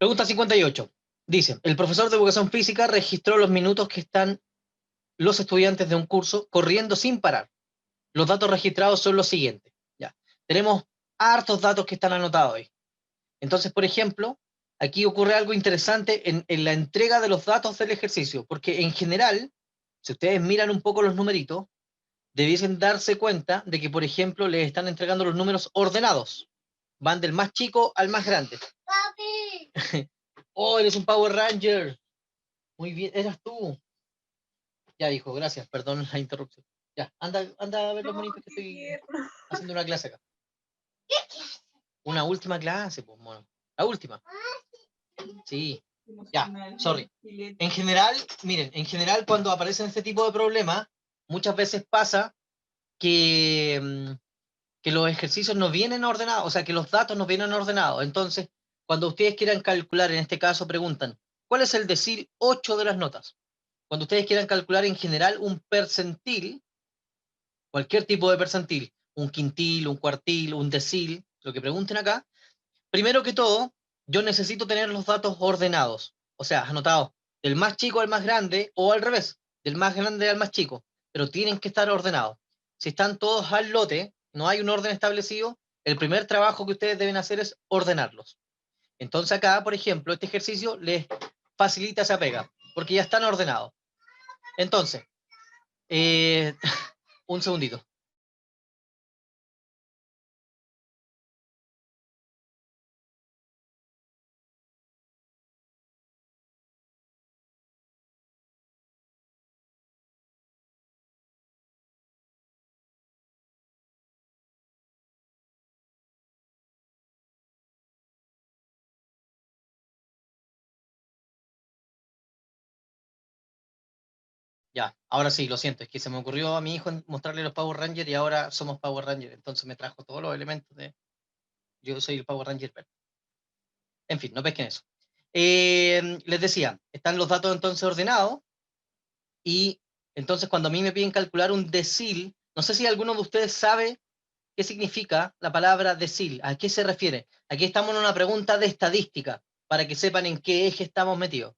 Pregunta 58. Dice, el profesor de educación física registró los minutos que están los estudiantes de un curso corriendo sin parar. Los datos registrados son los siguientes. Ya. Tenemos hartos datos que están anotados ahí. Entonces, por ejemplo, aquí ocurre algo interesante en la entrega de los datos del ejercicio, porque en general, si ustedes miran un poco los numeritos, debiesen darse cuenta de que, por ejemplo, les están entregando los números ordenados. Van del más chico al más grande. ¡Papi! ¡Oh, eres un Power Ranger! Muy bien, eras tú. Ya, hijo, gracias, perdón la interrupción. Ya, anda a ver los monitos que estoy haciendo una clase acá. Una última clase, pues, mono. La última. Sí. Ya, sorry. En general, miren, en general cuando aparecen este tipo de problemas, muchas veces pasa que, que los ejercicios no vienen ordenados, o sea, que los datos no vienen ordenados. Entonces, cuando ustedes quieran calcular, en este caso preguntan, ¿cuál es el decil 8 de las notas? Cuando ustedes quieran calcular en general un percentil, cualquier tipo de percentil, un quintil, un cuartil, un decil, lo que pregunten acá, primero que todo, yo necesito tener los datos ordenados, o sea, anotados del más chico al más grande o al revés, del más grande al más chico, pero tienen que estar ordenados. Si están todos al lote, no hay un orden establecido, el primer trabajo que ustedes deben hacer es ordenarlos. Entonces acá, por ejemplo, este ejercicio les facilita esa pega, porque ya están ordenados. Entonces, eh, un segundito. Ya, ahora sí, lo siento, es que se me ocurrió a mi hijo mostrarle los Power Rangers y ahora somos Power Rangers, entonces me trajo todos los elementos de... Yo soy el Power Ranger verde. En fin, no pesquen eso. Les decía, están los datos entonces ordenados y entonces cuando a mí me piden calcular un decil, no sé si alguno de ustedes sabe qué significa la palabra decil, a qué se refiere. Aquí estamos en una pregunta de estadística, para que sepan en qué eje estamos metidos.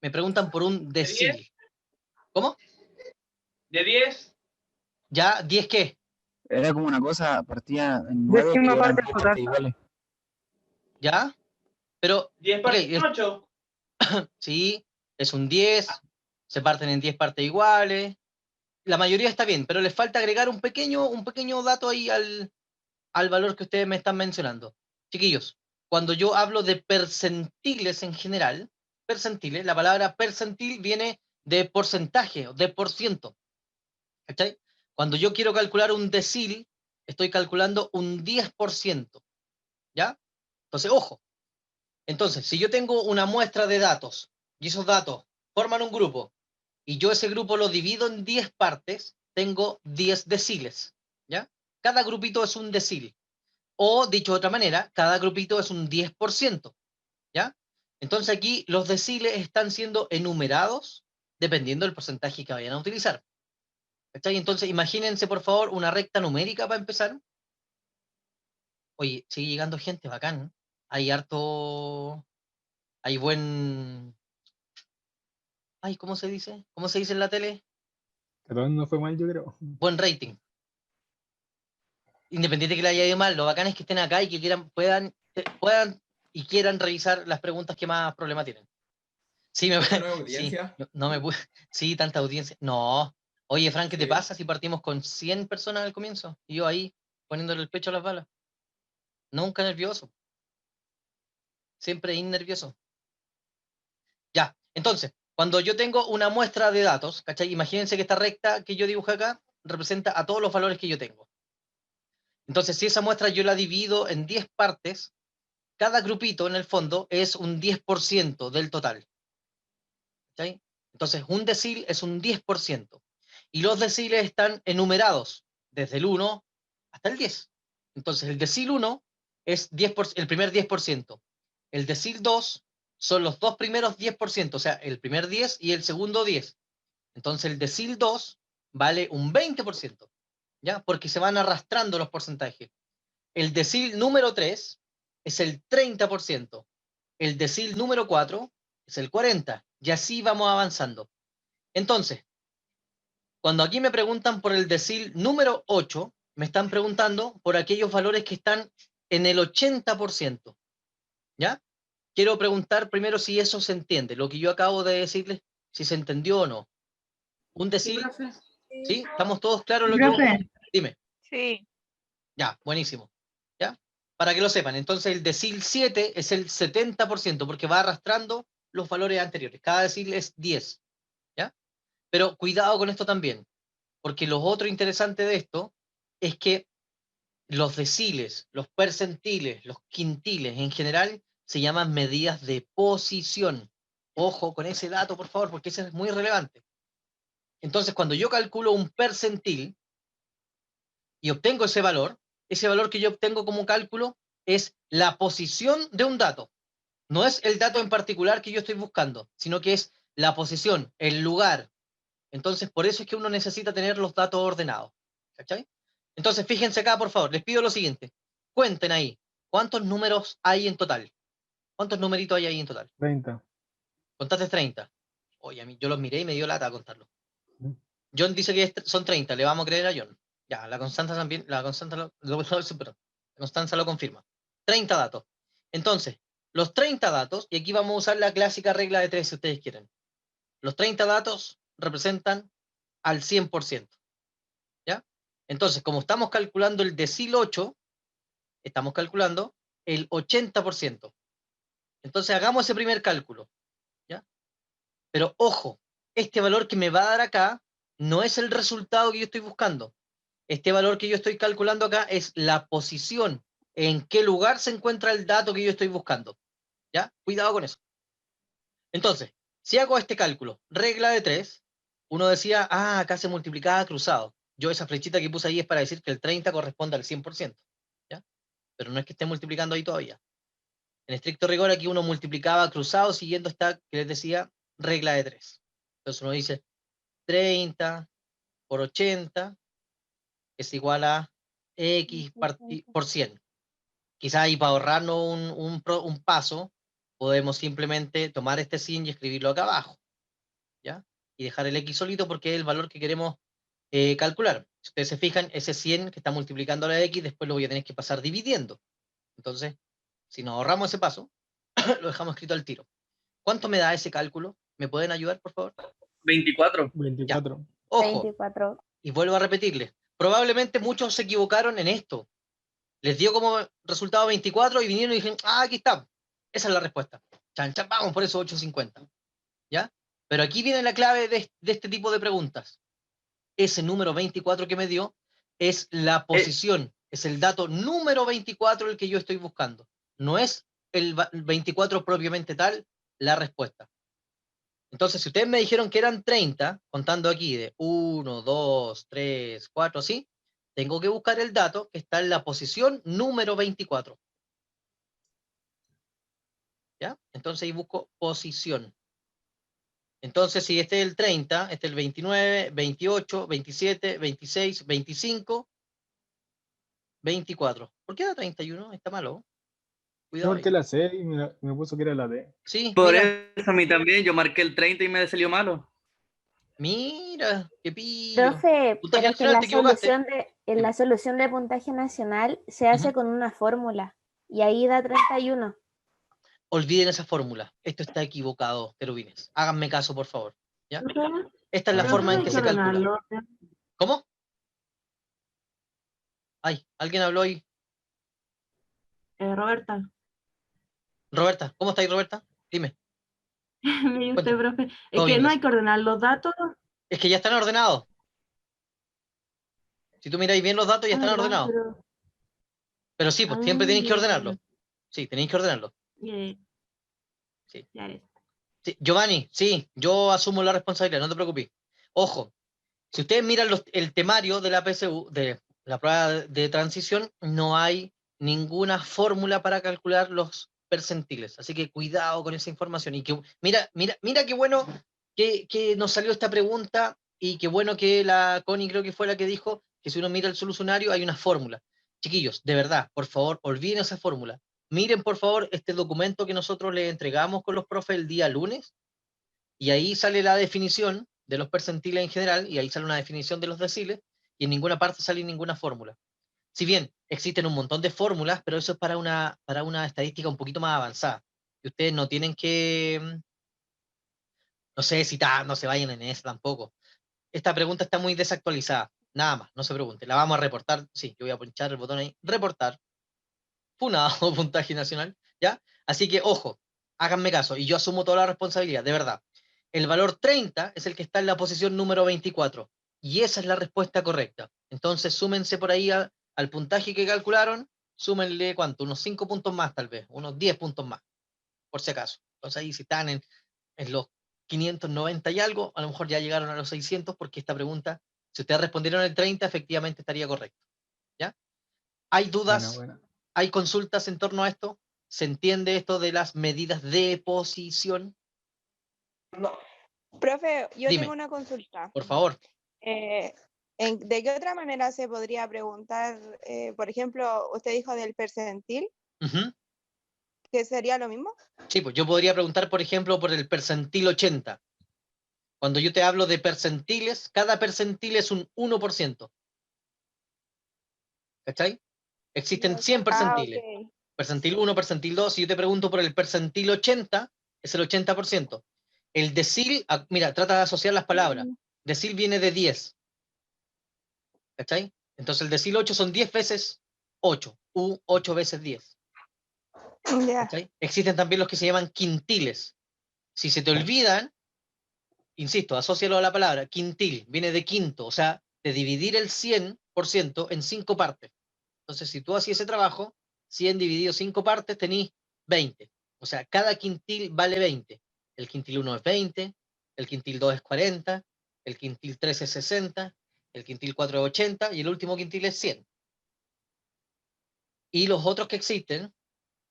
Me preguntan por un ¿De 10? decil. ¿Cómo? ¿De 10? ¿Ya 10 qué? Era como una cosa partida en 9 que Décima eran parte 10 total. partes iguales. ¿Ya? Pero, 10 ok, partes en 8. sí, es un 10, se parten en 10 partes iguales, la mayoría está bien, pero les falta agregar un pequeño dato ahí al valor que ustedes me están mencionando. Chiquillos, cuando yo hablo de percentiles en general, percentiles, la palabra percentil viene de porcentaje o de por ciento. ¿Cachai? Cuando yo quiero calcular un decil, estoy calculando un 10%. ¿Ya? Entonces, ojo. Entonces, si yo tengo una muestra de datos y esos datos forman un grupo y yo ese grupo lo divido en 10 partes, tengo 10 deciles. ¿Ya? Cada grupito es un decil. O, dicho de otra manera, cada grupito es un 10%, ¿ya? Entonces aquí los deciles están siendo enumerados dependiendo del porcentaje que vayan a utilizar. ¿Cachai? Entonces imagínense, por favor, una recta numérica para empezar. Oye, sigue llegando gente, bacán. Hay harto... Hay buen... Ay, ¿cómo se dice? ¿Cómo se dice en la tele? Perdón, no fue mal, yo creo. Buen rating. Independiente que le haya ido mal, lo bacán es que estén acá y que quieran, puedan y quieran revisar las preguntas que más problemas tienen. Sí, sí, audiencia? no me pude. Sí, tanta audiencia. No. Oye, Frank, ¿qué te Sí. pasa si partimos con 100 personas al comienzo? Y yo ahí, poniéndole el pecho a las balas. Nunca nervioso. Siempre nervioso. Ya, entonces, cuando yo tengo una muestra de datos, ¿cachai? Imagínense que esta recta que yo dibujé acá representa a todos los valores que yo tengo. Entonces, si esa muestra yo la divido en 10 partes, cada grupito en el fondo es un 10% del total. ¿Cachai? Entonces, un decil es un 10%. Y los deciles están enumerados desde el 1 hasta el 10. Entonces, el decil 1 es el primer 10%. El decil 2 son los dos primeros 10%, o sea, el primer 10 y el segundo 10. Entonces, el decil 2 vale un 20%, ¿ya? Porque se van arrastrando los porcentajes. El decil número 3 es el 30%. el decil número 4 es el 40, y así vamos avanzando. Entonces, cuando aquí me preguntan por el decil número 8, me están preguntando por aquellos valores que están en el 80%, ¿ya? Quiero preguntar primero si eso se entiende, lo que yo acabo de decirles, si se entendió o no. Un decil, ¿sí? ¿Estamos todos claros lo que yo? Dime. Sí. Ya, buenísimo. ¿Ya? Para que lo sepan, entonces el decil 7 es el 70%, porque va arrastrando los valores anteriores. Cada decil es 10, ¿ya? Pero cuidado con esto también, porque lo otro interesante de esto es que los deciles, los percentiles, los quintiles en general se llaman medidas de posición. Ojo con ese dato, por favor, porque ese es muy relevante. Entonces, cuando yo calculo un percentil y obtengo ese valor que yo obtengo como cálculo es la posición de un dato. No es el dato en particular que yo estoy buscando, sino que es la posición, el lugar. Entonces, por eso es que uno necesita tener los datos ordenados. ¿Cachai? Entonces, fíjense acá, por favor, les pido lo siguiente. Cuenten ahí, ¿cuántos números hay en total? ¿Cuántos numeritos hay ahí en total? 30. Contaste 30. Oye, a mí, yo los miré y me dio lata a contarlo. Ujú. John dice que son 30, le vamos a creer a John. Ya, la Constanza también, la Constanza lo confirma. 30 datos. Entonces, los 30 datos, y aquí vamos a usar la clásica regla de 3 si ustedes quieren. Los 30 datos representan al 100%. ¿Ya? Entonces, como estamos calculando el decil 8, estamos calculando el 80%. Entonces, hagamos ese primer cálculo. ¿Ya? Pero ojo, este valor que me va a dar acá no es el resultado que yo estoy buscando. Este valor que yo estoy calculando acá es la posición, en qué lugar se encuentra el dato que yo estoy buscando. ¿Ya? Cuidado con eso. Entonces, si hago este cálculo, regla de 3, uno decía, acá se multiplicaba cruzado. Yo esa flechita que puse ahí es para decir que el 30 corresponde al 100%. ¿Ya? Pero no es que esté multiplicando ahí todavía. En estricto rigor, aquí uno multiplicaba cruzado siguiendo esta que les decía regla de 3. Entonces uno dice 30 por 80 es igual a X por 100. Quizás ahí para ahorrarnos un paso, podemos simplemente tomar este 100 y escribirlo acá abajo, ¿ya? Y dejar el X solito porque es el valor que queremos calcular. Si ustedes se fijan, ese 100 que está multiplicando la X, después lo voy a tener que pasar dividiendo. Entonces, si nos ahorramos ese paso, lo dejamos escrito al tiro. ¿Cuánto me da ese cálculo? ¿Me pueden ayudar, por favor? 24. 24. Ojo, 24. y vuelvo a repetirles, probablemente muchos se equivocaron en esto. Les dio como resultado 24 y vinieron y dijeron, aquí está. Esa es la respuesta. Chan, chan, vamos por eso 850. ¿Ya? Pero aquí viene la clave de este tipo de preguntas. Ese número 24 que me dio es la posición, es el dato número 24 el que yo estoy buscando. No es el 24 propiamente tal la respuesta. Entonces, si ustedes me dijeron que eran 30, contando aquí de 1, 2, 3, 4, ¿sí? Tengo que buscar el dato que está en la posición número 24. ¿Ya? Entonces ahí busco posición. Entonces, si este es el 30, este es el 29, 28, 27, 26, 25, 24. ¿Por qué da 31? Está malo. Yo Cuidado marqué ahí. la C y me puso que era la D. Sí, Por mira, eso a mí también, yo marqué el 30 y me salió malo. mira, qué pillo. Profe, Puntaje pero es que nacional, te equivocaste. en la Dime. solución de puntaje nacional se hace Ujú. con una fórmula y ahí da 31. Olviden esa fórmula. Esto está equivocado, querubines. Háganme caso, por favor. ¿Ya? Profe, Esta es la Ah, pero forma entonces en hay que que se calcula. ordenarlo. ¿Cómo? Ay, ¿alguien habló ahí? Roberta, Roberta, ¿cómo estáis, Roberta? Dime, me dice usted, cuéntame. profe, es Todo bien, que no hay gracias. que ordenar los datos. Es que ya están ordenados. Si tú miráis bien los datos, ya Ah, están verdad, ordenados. pero. Pero sí, pues siempre tenéis que ordenarlo. Sí, tenéis que ordenarlo. Ya, Sí. ya es. Sí. Giovanni, sí, yo asumo la responsabilidad, no te preocupes. Ojo, si ustedes miran el temario de la PSU, de la prueba de transición, no hay ninguna fórmula para calcular los percentiles. Así que cuidado con esa información. Y que, mira qué bueno que nos salió esta pregunta y qué bueno que la Connie creo que fue la que dijo que si uno mira el solucionario hay una fórmula. Chiquillos, de verdad, por favor, olviden esa fórmula. miren por favor este documento que nosotros les entregamos con los profes el día lunes, y ahí sale la definición de los percentiles en general, y ahí sale una definición de los deciles, y en ninguna parte sale ninguna fórmula. Si bien existen un montón de fórmulas, pero eso es para una estadística un poquito más avanzada. Y ustedes no tienen que, no sé, citar, no se vayan en eso tampoco. Esta pregunta está muy desactualizada. Nada más, no se pregunte. La vamos a reportar. Sí, yo voy a pinchar el botón ahí. Reportar. Funado, puntaje nacional. ¿Ya? Así que, ojo, háganme caso. Y yo asumo toda la responsabilidad, de verdad. El valor 30 es el que está en la posición número 24. Y esa es la respuesta correcta. Entonces, súmense por ahí al puntaje que calcularon. Súmenle, ¿cuánto? Unos 5 puntos más, tal vez. Unos 10 puntos más, por si acaso. Entonces, ahí si están en los 590 y algo, a lo mejor ya llegaron a los 600, porque esta pregunta, si ustedes respondieron el 30, efectivamente estaría correcto. ¿Ya? ¿Hay dudas? Buena. ¿Hay consultas en torno a esto? ¿Se entiende esto de las medidas de posición? Profe, yo Dime, tengo una consulta. por favor. ¿De qué otra manera se podría preguntar, por ejemplo, usted dijo del percentil, Ujú. que sería lo mismo? Sí, pues yo podría preguntar, por ejemplo, por el percentil 80. Cuando yo te hablo de percentiles, cada percentil es un 1%. ¿Cachai? Existen 100 percentiles. Ok. Percentil 1, percentil 2. Si yo te pregunto por el percentil 80, es el 80%. El decil, mira, trata de asociar las palabras. Decil viene de 10. ¿Cachai? Entonces el decil 8 son 10 veces 8. 8 veces 10. Ya. ¿Cachai? Existen también los que se llaman quintiles. Si se te olvidan, insisto, asócialo a la palabra. Quintil viene de quinto, o sea, de dividir el 100% en 5 partes. Entonces, si tú hacías ese trabajo, 100 dividido 5 partes, tenés 20. O sea, cada quintil vale 20. El quintil 1 es 20, el quintil 2 es 40, el quintil 3 es 60, el quintil 4 es 80 y el último quintil es 100. Y los otros que existen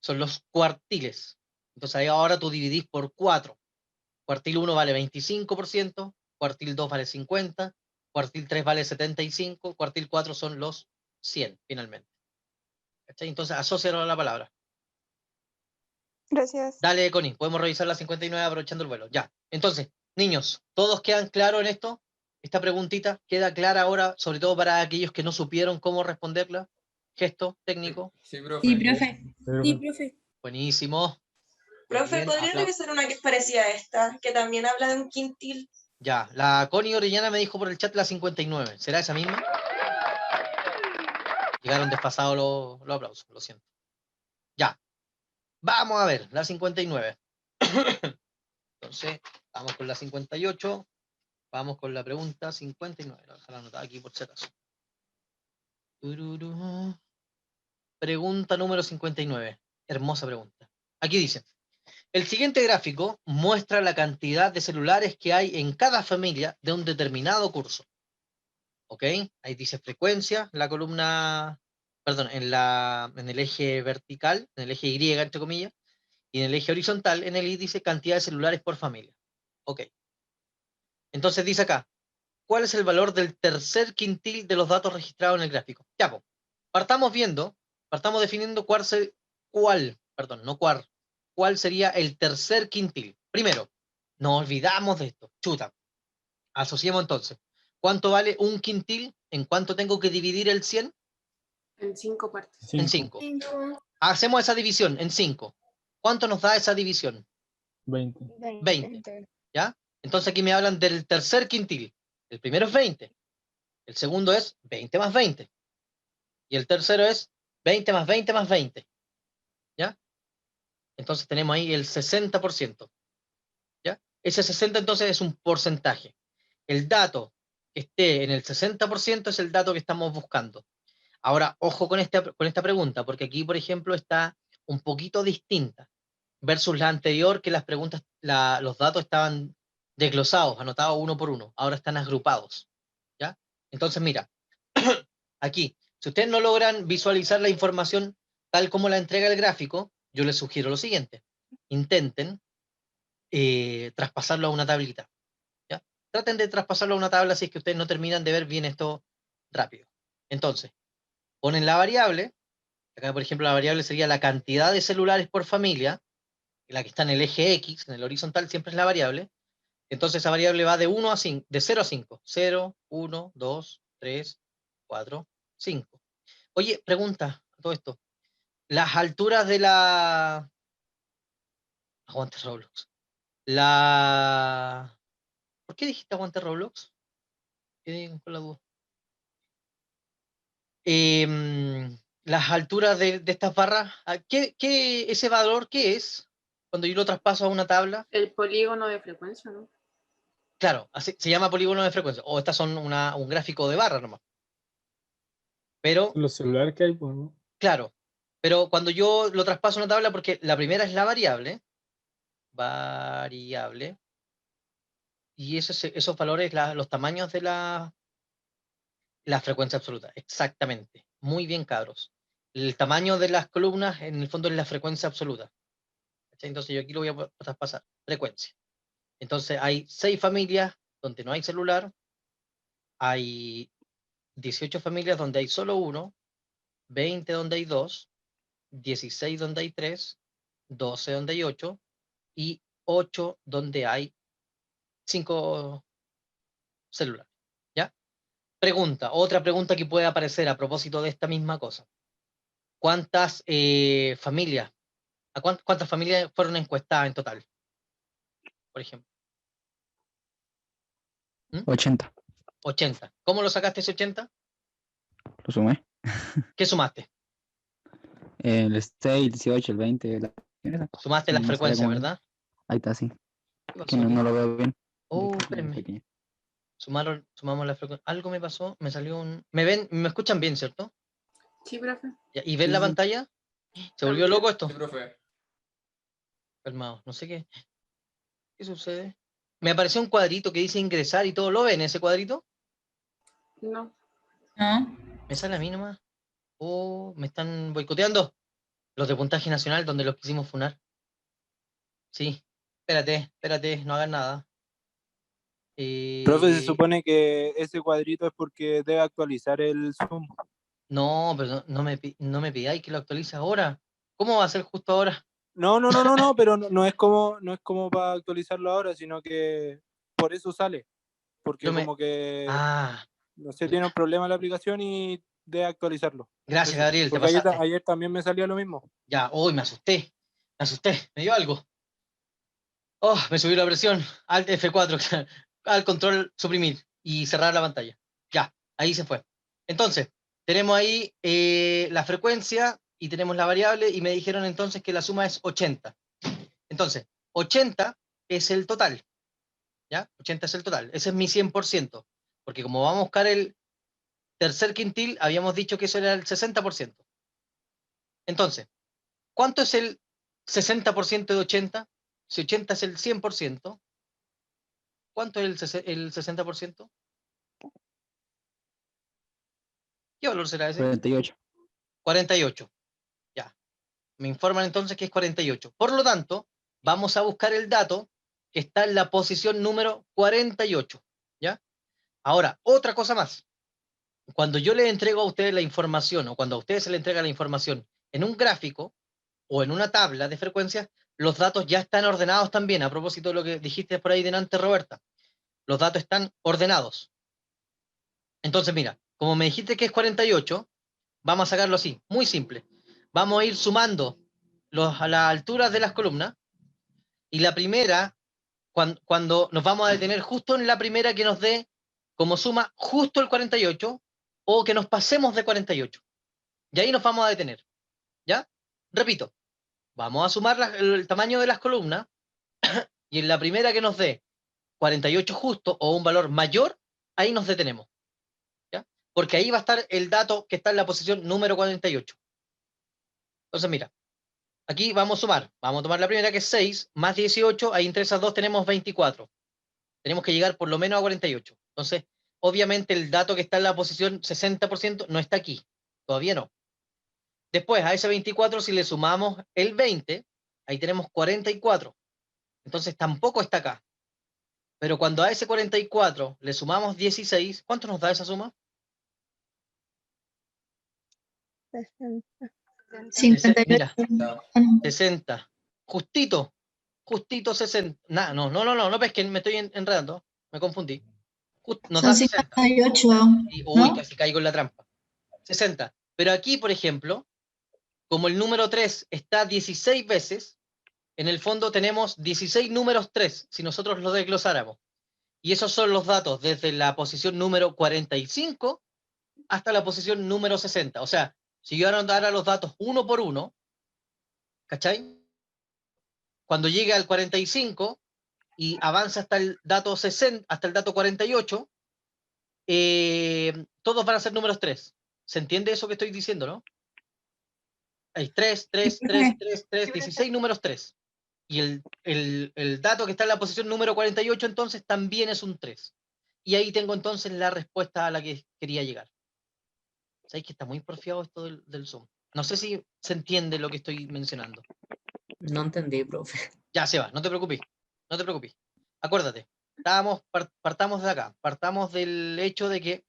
son los cuartiles. Entonces ahí ahora tú dividís por 4. Cuartil 1 vale 25%, cuartil 2 vale 50%, cuartil 3 vale 75%, cuartil 4 son los 100 finalmente. ¿Cachai? Entonces asócialo a la palabra. Gracias. Dale, Connie, podemos revisar la 59 aprovechando el vuelo. Ya. Entonces, niños, ¿todos quedan claros en esto? ¿Esta preguntita queda clara ahora, sobre todo para aquellos que no supieron cómo responderla? ¿Gesto técnico? Sí, profe. Sí, profe. Sí, profe. Buenísimo. Profe, Bien, ¿podría revisar una que es parecida a esta, que también habla de un quintil? Ya, la Connie Orellana me dijo por el chat la 59. ¿Será esa misma? Llegaron desfasados los aplausos, lo siento. Ya. Vamos a ver, la 59. Entonces, vamos con la 58. Vamos con la pregunta 59. Voy a dejar anotada aquí por si acaso. Pregunta número 59. Hermosa pregunta. Aquí dice: el siguiente gráfico muestra la cantidad de celulares que hay en cada familia de un determinado curso. ¿Ok? Ahí dice frecuencia, la columna, perdón, en el eje vertical, en el eje Y, entre comillas, y en el eje horizontal, en el Y dice cantidad de celulares por familia. ¿Ok? Entonces dice acá, ¿cuál es el valor del tercer quintil de los datos registrados en el gráfico? Ya, pues, partamos definiendo cuál sería el tercer quintil. Primero, no olvidamos de esto. Chuta. Asociemos entonces. ¿Cuánto vale un quintil? ¿En cuánto tengo que dividir el 100? En 5 partes. En 5. Hacemos esa división en 5. ¿Cuánto nos da esa división? 20. 20. ¿Ya? Entonces aquí me hablan del tercer quintil. El primero es 20. El segundo es 20 más 20. Y el tercero es 20 más 20 más 20. ¿Ya? Entonces tenemos ahí el 60%. ¿Ya? Ese 60 entonces es un porcentaje. El dato que esté en el 60% es el dato que estamos buscando. Ahora, ojo con esta pregunta, porque aquí, por ejemplo, está un poquito distinta versus la anterior, que las preguntas, los datos estaban desglosados, anotados uno por uno. Ahora están agrupados. ¿Ya? Entonces, mira, aquí, si ustedes no logran visualizar la información tal como la entrega el gráfico, yo les sugiero lo siguiente. Intenten traspasarlo a una tablita. ¿Ya? Traten de traspasarlo a una tabla si es que ustedes no terminan de ver bien esto rápido. Entonces, ponen la variable Acá, por ejemplo, la variable sería la cantidad de celulares por familia, la que está en el eje X, en el horizontal, siempre es la variable. Entonces esa variable va de 1 a 5, de 0 a 5. 0, 1, 2, 3, 4, 5. Oye, pregunta, todo esto. Las alturas de la... Aguante Roblox. ¿Por qué dijiste aguante Roblox? Quedé con la duda. Las alturas de estas barras, ese valor qué es? Cuando yo lo traspaso a una tabla. El polígono de frecuencia, ¿no? Claro, así, se llama polígono de frecuencia. O estas son un gráfico de barra nomás. Pero, Los celulares que hay, pues, ¿no? claro, pero cuando yo lo traspaso a una tabla, porque la primera es la variable, y esos valores, los tamaños de la frecuencia absoluta, exactamente. Muy bien, cabros. El tamaño de las columnas, en el fondo, es la frecuencia absoluta. ¿Cachai? Entonces yo aquí lo voy a traspasar, frecuencia. Entonces hay 6 familias donde no hay celular, hay 18 familias donde hay solo uno, 20 donde hay 2, 16 donde hay 3, 12 donde hay 8 y 8 donde hay 5 celulares. ¿Ya? Otra pregunta que puede aparecer a propósito de esta misma cosa. ¿Cuántas familias, cuántas familias fueron encuestadas en total? Por ejemplo. 80. 80. ¿Cómo lo sacaste ese 80? Lo sumé. ¿Qué sumaste? El 6, el 18, el 20. Sumaste la Me sale frecuencia, como- ¿verdad? Ahí está, sí. ¿Qué Que pasó no, aquí? no lo veo bien. Oh, Muy espérenme. pequeño. Sumamos la frecuencia. Algo me pasó, me salió un... me escuchan bien, ¿cierto? Sí, profe. Ya, ¿y ven Sí, la sí. pantalla? ¿Se volvió También. loco esto? Sí, profe. Calmado, no sé qué. ¿Qué sucede? Me apareció un cuadrito que dice ingresar y todo. ¿Lo ven ese cuadrito? No. No. ¿Me sale a mí nomás? Oh, me están boicoteando. Los de puntaje nacional donde los quisimos funar. Sí. Espérate, no hagan nada. Profe, se supone que ese cuadrito es porque debe actualizar el Zoom. No, pero no me pidáis que lo actualice ahora. ¿Cómo va a ser justo ahora? No, pero no es como para actualizarlo ahora, sino que por eso sale. Porque como que, Ah, no sé, tiene un problema la aplicación y debe actualizarlo. gracias, Eso. Gabriel, te Porque pasaste. ayer también me salía lo mismo. Ya, hoy me asusté, me dio algo. Oh, me subió la presión. Alt F4, al control suprimir y cerrar la pantalla. Ya, ahí se fue. Entonces, tenemos ahí la frecuencia y tenemos la variable y me dijeron entonces que la suma es 80. Entonces, 80 es el total. ¿Ya? 80 es el total. Ese es mi 100%. Porque como vamos a buscar el tercer quintil, habíamos dicho que eso era el 60%. Entonces, ¿cuánto es el 60% de 80? Si 80 es el 100%, ¿cuánto es el 60%? ¿Qué valor será ese? 48. 48. Ya. Me informan entonces que es 48. Por lo tanto, vamos a buscar el dato que está en la posición número 48. ¿Ya? Ahora, otra cosa más. Cuando yo les entrego a ustedes la información, o cuando a ustedes se les entrega la información en un gráfico o en una tabla de frecuencias, los datos ya están ordenados también, a propósito de lo que dijiste por ahí delante, Roberta. Los datos están ordenados. Entonces, mira, como me dijiste que es 48, vamos a sacarlo así, muy simple. Vamos a ir sumando a las alturas de las columnas, y la primera, cuando nos vamos a detener justo en la primera que nos dé como suma justo el 48, o que nos pasemos de 48. Y ahí nos vamos a detener. ¿Ya? Repito, vamos a sumar el tamaño de las columnas, y en la primera que nos dé 48 justo o un valor mayor, ahí nos detenemos. ¿Ya? Porque ahí va a estar el dato que está en la posición número 48. Entonces, mira, aquí vamos a sumar. Vamos a tomar la primera, que es 6, más 18, ahí entre esas dos tenemos 24. Tenemos que llegar por lo menos a 48. Entonces, obviamente el dato que está en la posición 60% no está aquí. Todavía no. Después, a ese 24, si le sumamos el 20, ahí tenemos 44. Entonces, tampoco está acá. Pero cuando a ese 44 le sumamos 16, ¿cuánto nos da esa suma? 60. Mira, 60. Justito 60. No pesquen, me estoy enredando. Me confundí. Nos da 60. 58, Uy, casi caigo en la trampa. 60. Pero aquí, por ejemplo, como el número 3 está 16 veces, en el fondo tenemos 16 números 3, si nosotros lo desglosáramos. Y esos son los datos desde la posición número 45 hasta la posición número 60. O sea, si yo anotara los datos uno por uno, ¿cachai? Cuando llegue al 45 y avanza hasta el dato 60, hasta el dato 48, todos van a ser números 3. ¿Se entiende eso que estoy diciendo, no? Hay 3, 16 números 3. Y el dato que está en la posición número 48 entonces también es un 3. Y ahí tengo entonces la respuesta a la que quería llegar. ¿Sabéis que está muy porfiado esto del Zoom? No sé si se entiende lo que estoy mencionando. No entendí, profe. Ya, Seba, no te preocupes. No te preocupes. Acuérdate, partamos de acá. Partamos del hecho de que,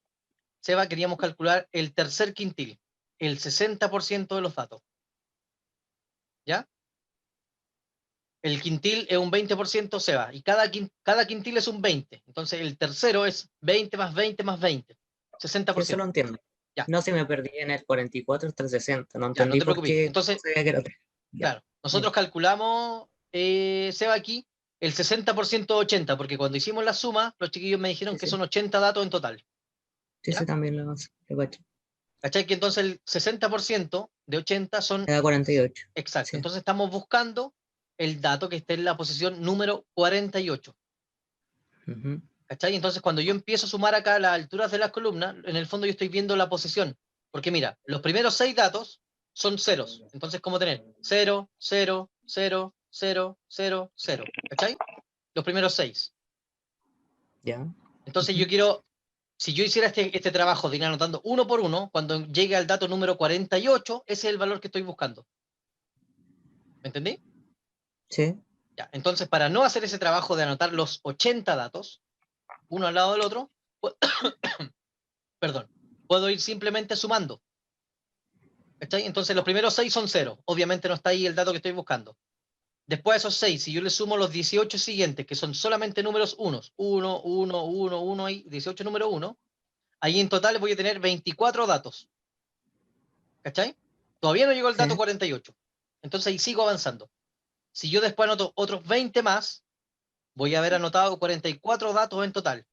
Seba, queríamos calcular el tercer quintil, el 60% de los datos. ¿Ya? El quintil es un 20%, Seba, y cada quintil es un 20. Entonces el tercero es 20 más 20 más 20. 60%. Eso lo entiendo. Ya. No, si me perdí en el 44 hasta el 60. No Ya, no entendí te por preocupes. qué. Entonces, sabía que era 3. claro, nosotros calculamos, Seba, aquí el 60% de 80, porque cuando hicimos la suma, los chiquillos me dijeron que son 80 datos en total. Sí, ¿Ya? sí, también lo cacho. ¿Cachai? Que entonces el 60% de 80 son... Era 48. Exacto. Sí. Entonces estamos buscando el dato que esté en la posición número 48. Ujú. ¿Cachai? Entonces cuando yo empiezo a sumar acá las alturas de las columnas, en el fondo yo estoy viendo la posición. Porque mira, los primeros 6 datos son ceros. Entonces, ¿cómo tener? 0, 0, 0, 0, 0, 0. ¿Cachai? Los primeros 6. Ya. Entonces yo quiero, si yo hiciera este trabajo de ir anotando uno por uno, cuando llegue al dato número 48, ese es el valor que estoy buscando. ¿Me entendí? Sí. Ya, entonces, para no hacer ese trabajo de anotar los 80 datos, uno al lado del otro, perdón, puedo ir simplemente sumando. ¿Cachai? Entonces, los primeros 6 son 0. Obviamente no está ahí el dato que estoy buscando. Después de esos 6, si yo le sumo los 18 siguientes, que son solamente números 1, 1, 1, 1, 1 y 18 número 1, ahí en total voy a tener 24 datos. ¿Cachai? Todavía no llegó el dato 48. Entonces ahí sigo avanzando. Si yo después anoto otros 20 más, voy a haber anotado 44 datos en total.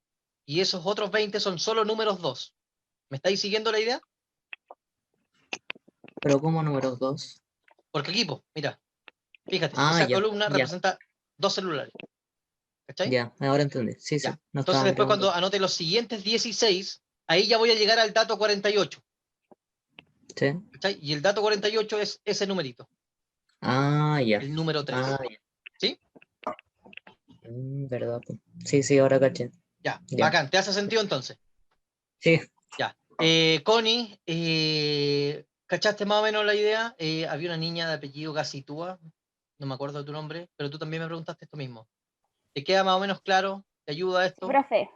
Y esos otros 20 son solo números 2. ¿Me estáis siguiendo la idea? Pero como números 2. Porque equipo, mira, fíjate, Ah, esa ya, columna ya. representa 2 celulares. ¿Cachai? Ya, ahora entendí. Sí, sí. Ya. No Entonces estaba después mirando. cuando anote los siguientes 16, ahí ya voy a llegar al dato 48. Sí. ¿Cachai? Y el dato 48 es ese numerito. Ah, ya. El número 3. Ah, ya. ¿Sí? Verdad. Pues. Sí, sí, ahora caché. Ya, Ya. bacán. ¿Te hace sentido entonces? Sí. Ya. Connie, ¿cachaste más o menos la idea? Había una niña de apellido Gasitúa, no me acuerdo de tu nombre, pero tú también me preguntaste esto mismo. ¿Te queda más o menos claro? ¿Te ayuda esto? Profe.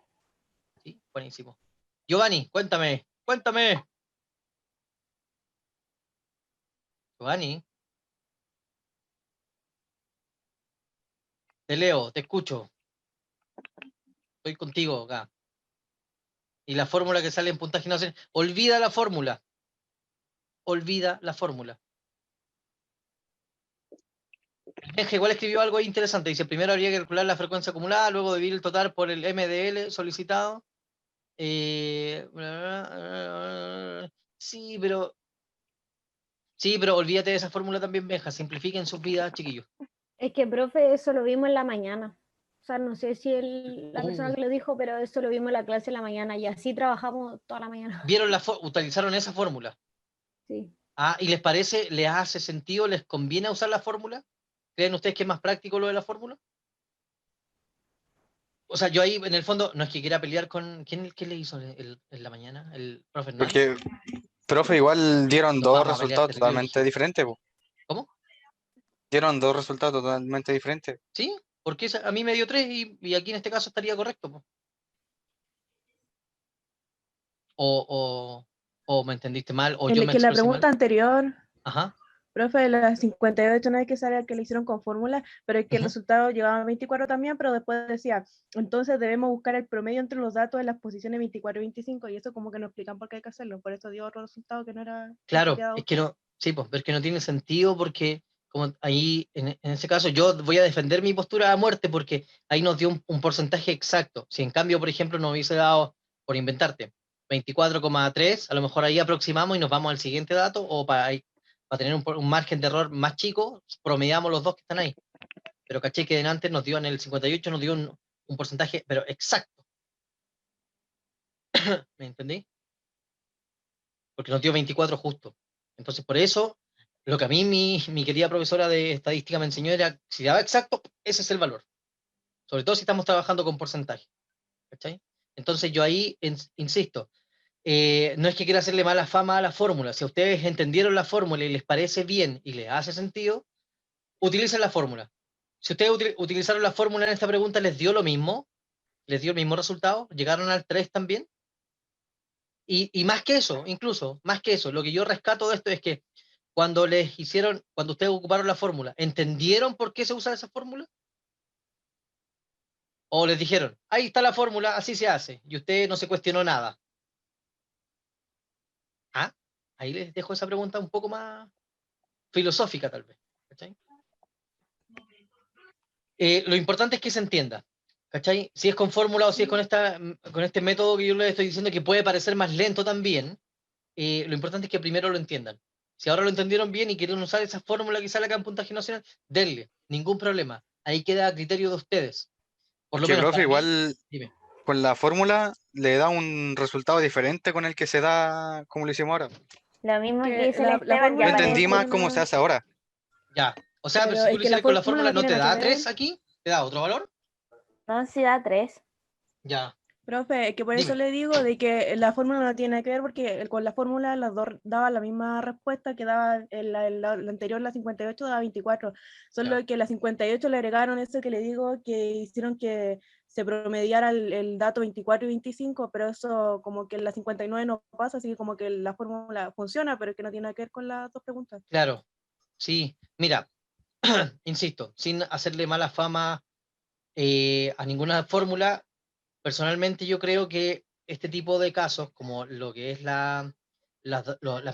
Sí, buenísimo. Giovanni, cuéntame. Giovanni. Te leo, te escucho. Estoy contigo acá. Y la fórmula que sale en puntaje no se... Olvida la fórmula. Olvida la fórmula. Benja igual escribió algo interesante. Dice, primero habría que calcular la frecuencia acumulada, luego dividir el total por el MDL solicitado. Sí, pero olvídate de esa fórmula también, Benja. Simplifiquen sus vidas, chiquillos. Es que, profe, eso lo vimos en la mañana. O sea, no sé si la persona que lo dijo, pero eso lo vimos en la clase en la mañana y así trabajamos toda la mañana. Utilizaron esa fórmula. Sí. Ah, ¿y les parece, les hace sentido, les conviene usar la fórmula? ¿Creen ustedes que es más práctico lo de la fórmula? O sea, yo ahí en el fondo no es que quiera pelear con... ¿Quién le hizo en la mañana? ¿El profe Hernán? Porque, profe, igual dieron Nos dos vamos a pelear resultados terrible, totalmente dije. diferentes. Po. ¿Cómo? Dieron dos resultados totalmente diferentes. Sí, porque a mí me dio 3 y aquí en este caso estaría correcto. Po. O me entendiste mal, o yo me Que la expresé pregunta mal. anterior, Ajá. Profe, la 58 no es que sabía que le hicieron con fórmula, pero es que el resultado llegaba a 24 también, pero después decía, entonces debemos buscar el promedio entre los datos de las posiciones 24 y 25, y eso como que no explican por qué hay que hacerlo, por eso dio otro resultado que no era... Claro, es que no, sí, pues, pero es que no tiene sentido porque como ahí, en ese caso, yo voy a defender mi postura a muerte porque ahí nos dio un porcentaje exacto. Si en cambio, por ejemplo, nos hubiese dado, por inventarte, 24,3, a lo mejor ahí aproximamos y nos vamos al siguiente dato, o para tener un margen de error más chico, promediamos los dos que están ahí. Pero caché que antes nos dio en el 58, nos dio un porcentaje, pero exacto. ¿Me entendí? Porque nos dio 24 justo. Entonces, por eso, lo que a mí mi querida profesora de estadística me enseñó era, si daba exacto, ese es el valor. Sobre todo si estamos trabajando con porcentaje. ¿Cachai? Entonces yo ahí, insisto, no es que quiera hacerle mala fama a la fórmula. Si a ustedes entendieron la fórmula y les parece bien y les hace sentido, utilicen la fórmula. Si ustedes utilizaron la fórmula en esta pregunta, ¿les dio lo mismo? ¿Les dio el mismo resultado? ¿Llegaron al 3 también? Y más que eso, incluso, más que eso, lo que yo rescato de esto es que cuando ustedes ocuparon la fórmula, ¿entendieron por qué se usa esa fórmula? ¿O les dijeron, ahí está la fórmula, así se hace, y usted no se cuestionó nada? Ah, ahí les dejo esa pregunta un poco más filosófica, tal vez. ¿Cachai? Lo importante es que se entienda. ¿Cachai? Si es con fórmula o si es con este método que yo les estoy diciendo que puede parecer más lento también, lo importante es que primero lo entiendan. Si ahora lo entendieron bien y quieren usar esa fórmula que sale acá en puntaje nacional, denle, ningún problema. Ahí queda a criterio de ustedes. Por lo Que menos profe, para mí. igual Dime. con la fórmula le da un resultado diferente con el que se da como lo hicimos ahora. Lo mismo Que que dice el la Esteban, fórmula ya Yo entendí parece. más cómo se hace ahora. Ya. O sea, pero si es tú lo que la hicieras con la fórmula fórmula, ¿no tiene te nada da que ver. 3 aquí? ¿Te da otro valor? No, sí da 3. Ya. Profe, que por eso Dime. le digo de que la fórmula no tiene que ver porque con la fórmula las dos daban la misma respuesta que daba la anterior, la 58 daba 24. Solo Ya. que la 58 le agregaron eso que le digo, que hicieron que se promediara el dato 24 y 25, pero eso como que en la 59 no pasa, así que como que la fórmula funciona, pero es que no tiene nada que ver con las dos preguntas. Claro. Sí. Mira, insisto, sin hacerle mala fama a ninguna fórmula, personalmente yo creo que este tipo de casos, como lo que es las